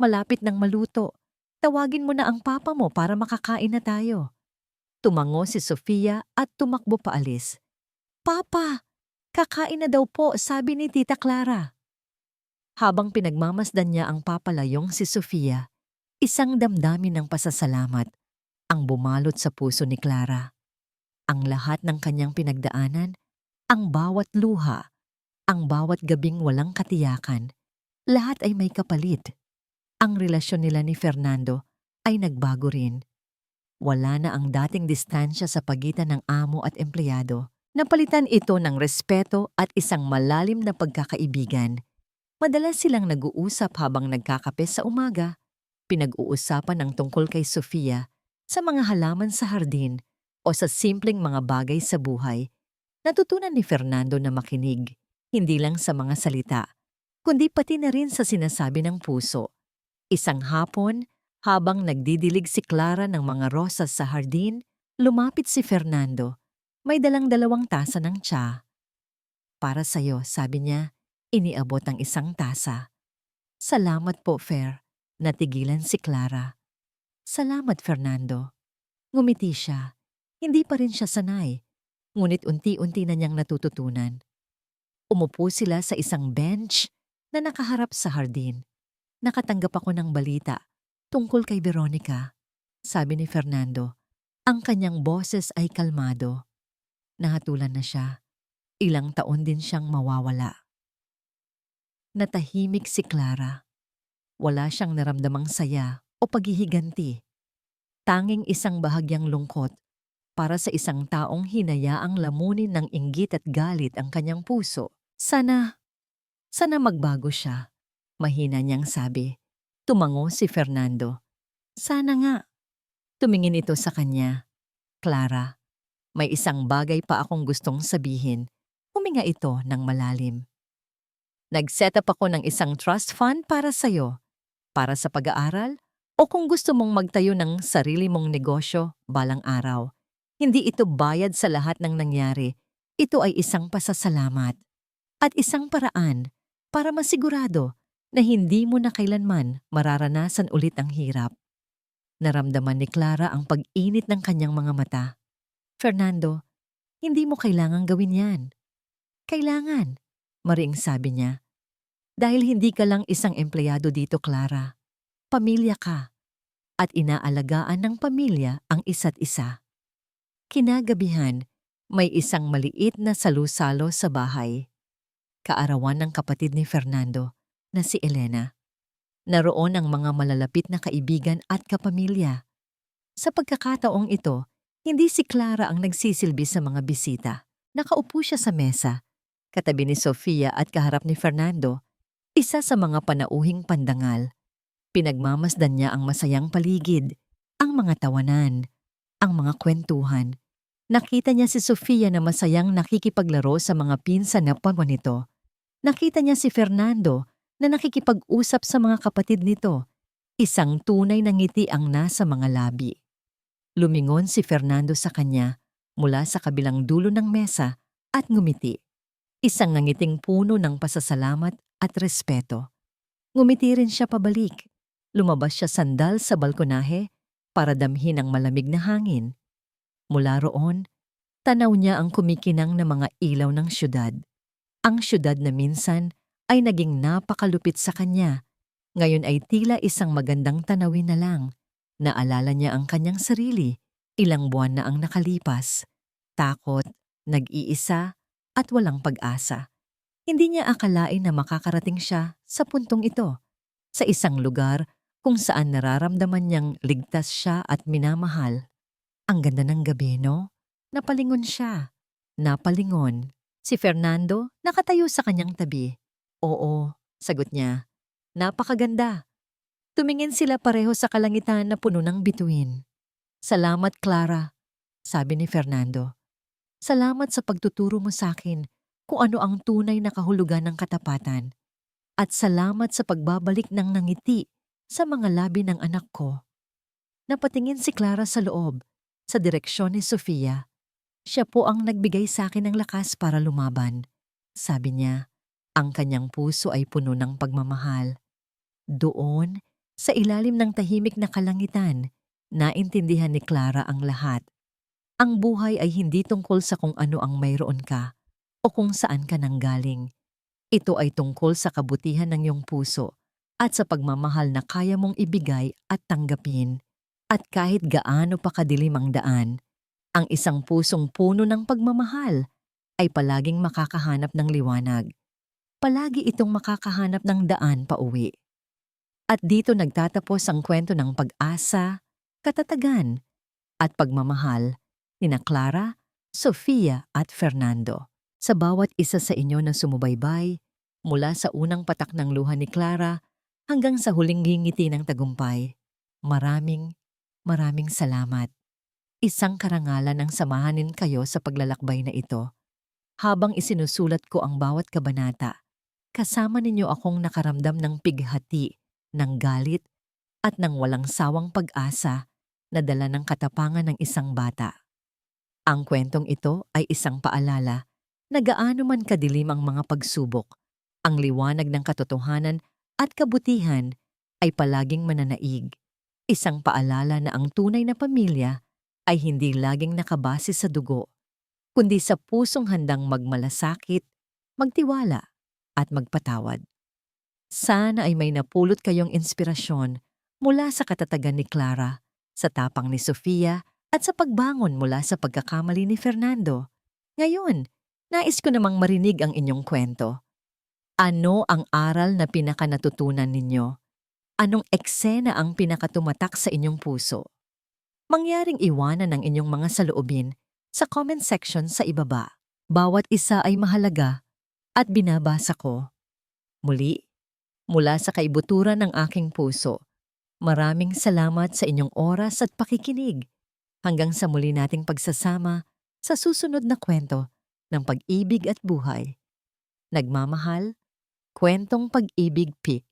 Malapit nang maluto. Tawagin mo na ang papa mo para makakain na tayo. Tumango si Sofia at tumakbo paalis. Papa, kakain na daw po, sabi ni Tita Clara. Habang pinagmamasdan niya ang papalayong si Sofia, isang damdamin ng pasasalamat ang bumalot sa puso ni Clara. Ang lahat ng kanyang pinagdaanan, ang bawat luha, ang bawat gabing walang katiyakan, lahat ay may kapalit. Ang relasyon nila ni Fernando ay nagbago rin. Wala na ang dating distansya sa pagitan ng amo at empleyado. Napalitan ito ng respeto at isang malalim na pagkakaibigan. Madalas silang nag-uusap habang nagkakape sa umaga. Pinag-uusapan ang tungkol kay Sofia, sa mga halaman sa hardin o sa simpleng mga bagay sa buhay. Natutunan ni Fernando na makinig, hindi lang sa mga salita, kundi pati na rin sa sinasabi ng puso. Isang hapon, habang nagdidilig si Clara ng mga rosas sa hardin, lumapit si Fernando. May dalang 2 tasa ng tsa. Para sa'yo, sabi niya. Iniabot ang isang tasa. Salamat po, Fer. Natigilan si Clara. Salamat, Fernando. Ngumiti siya. Hindi pa rin siya sanay. Ngunit unti-unti na niyang natututunan. Umupo sila sa isang bench na nakaharap sa hardin. Nakatanggap ako ng balita tungkol kay Veronica. Sabi ni Fernando. Ang kanyang boses ay kalmado. Nahatulan na siya. Ilang taon din siyang mawawala. Natahimik si Clara. Wala siyang naramdamang saya o paghihiganti. Tanging isang bahagyang lungkot para sa isang taong hinayaang lamunin ng inggit at galit ang kanyang puso. Sana magbago siya, mahina niyang sabi. Tumango si Fernando. Sana nga. Tumingin ito sa kanya. Clara, may isang bagay pa akong gustong sabihin. Huminga ito ng malalim. Nag-set up ako ng isang trust fund para sa'yo, para sa pag-aaral, o kung gusto mong magtayo ng sarili mong negosyo balang araw. Hindi ito bayad sa lahat ng nangyari. Ito ay isang pasasalamat at isang paraan para masigurado na hindi mo na kailanman mararanasan ulit ang hirap. Naramdaman ni Clara ang pag-init ng kanyang mga mata. Fernando, hindi mo kailangang gawin yan. Kailangan, mariing sabi niya. Dahil hindi ka lang isang empleyado dito, Clara. Pamilya ka. At inaalagaan ng pamilya ang isa't isa. Kinagabihan, may isang maliit na salusalo sa bahay. Kaarawan ng kapatid ni Fernando na si Elena. Naroon ang mga malalapit na kaibigan at kapamilya. Sa pagkakataong ito, hindi si Clara ang nagsisilbi sa mga bisita. Nakaupo siya sa mesa, katabi ni Sofia at kaharap ni Fernando, isa sa mga panauhing pandangal. Pinagmamasdan niya ang masayang paligid, ang mga tawanan, ang mga kwentuhan. Nakita niya si Sofia na masayang nakikipaglaro sa mga pinsan na pamwa nito. Nakita niya si Fernando na nakikipag-usap sa mga kapatid nito. Isang tunay na ngiti ang nasa mga labi. Lumingon si Fernando sa kanya mula sa kabilang dulo ng mesa at ngumiti. Isang nangiting puno ng pasasalamat at respeto. Ngumiti rin siya pabalik. Lumabas siya sandal sa balkonahe para damhin ang malamig na hangin. Mula roon, tanaw niya ang kumikinang na mga ilaw ng syudad. Ang syudad na minsan ay naging napakalupit sa kanya. Ngayon ay tila isang magandang tanawin na lang. Naalala niya ang kanyang sarili. Ilang buwan na ang nakalipas. Takot, nag-iisa, at walang pag-asa. Hindi niya akalain na makakarating siya sa puntong ito. Sa isang lugar kung saan nararamdaman niyang ligtas siya at minamahal. Ang ganda ng gabi, no? Napalingon siya. Napalingon. Si Fernando nakatayo sa kanyang tabi. Oo, sagot niya. Napakaganda. Tumingin sila pareho sa kalangitan na puno ng bituin. Salamat, Clara, sabi ni Fernando. Salamat sa pagtuturo mo sa akin kung ano ang tunay na kahulugan ng katapatan. At salamat sa pagbabalik ng nangiti sa mga labi ng anak ko. Napatingin si Clara sa loob, sa direksyon ni Sofia. Siya po ang nagbigay sa akin ng lakas para lumaban. Sabi niya, ang kanyang puso ay puno ng pagmamahal. Doon, sa ilalim ng tahimik na kalangitan, naintindihan ni Clara ang lahat. Ang buhay ay hindi tungkol sa kung ano ang mayroon ka o kung saan ka nanggaling. Ito ay tungkol sa kabutihan ng iyong puso at sa pagmamahal na kaya mong ibigay at tanggapin. At kahit gaano pa kadilim ang daan, ang isang pusong puno ng pagmamahal ay palaging makakahanap ng liwanag. Palagi itong makakahanap ng daan pauwi. At dito nagtatapos ang kwento ng pag-asa, katatagan, at pagmamahal nina Clara, Sofia at Fernando. Sa bawat isa sa inyo na sumubaybay, mula sa unang patak ng luha ni Clara hanggang sa huling ngingiti ng tagumpay, maraming salamat. Isang karangalan ang samahanin kayo sa paglalakbay na ito. Habang isinusulat ko ang bawat kabanata, kasama ninyo akong nakaramdam ng pighati, ng galit, at ng walang sawang pag-asa na dala ng katapangan ng isang bata. Ang kwentong ito ay isang paalala na gaano man kadilim ang mga pagsubok, ang liwanag ng katotohanan at kabutihan ay palaging mananaig. Isang paalala na ang tunay na pamilya ay hindi laging nakabase sa dugo, kundi sa pusong handang magmalasakit, magtiwala, at magpatawad. Sana ay may napulot kayong inspirasyon mula sa katatagan ni Clara, sa tapang ni Sofia, at sa pagbangon mula sa pagkakamali ni Fernando. Ngayon, nais ko namang marinig ang inyong kwento. Ano ang aral na pinakanatutunan ninyo? Anong eksena ang pinakatumatak sa inyong puso? Mangyaring iwanan ang inyong mga saloobin sa comment section sa ibaba. Bawat isa ay mahalaga at binabasa ko. Muli, mula sa kaibuturan ng aking puso, maraming salamat sa inyong oras at pakikinig. Hanggang sa muli nating pagsasama sa susunod na kwento ng pag-ibig at buhay. Nagmamahal, Kwentong Pag-ibig Pic.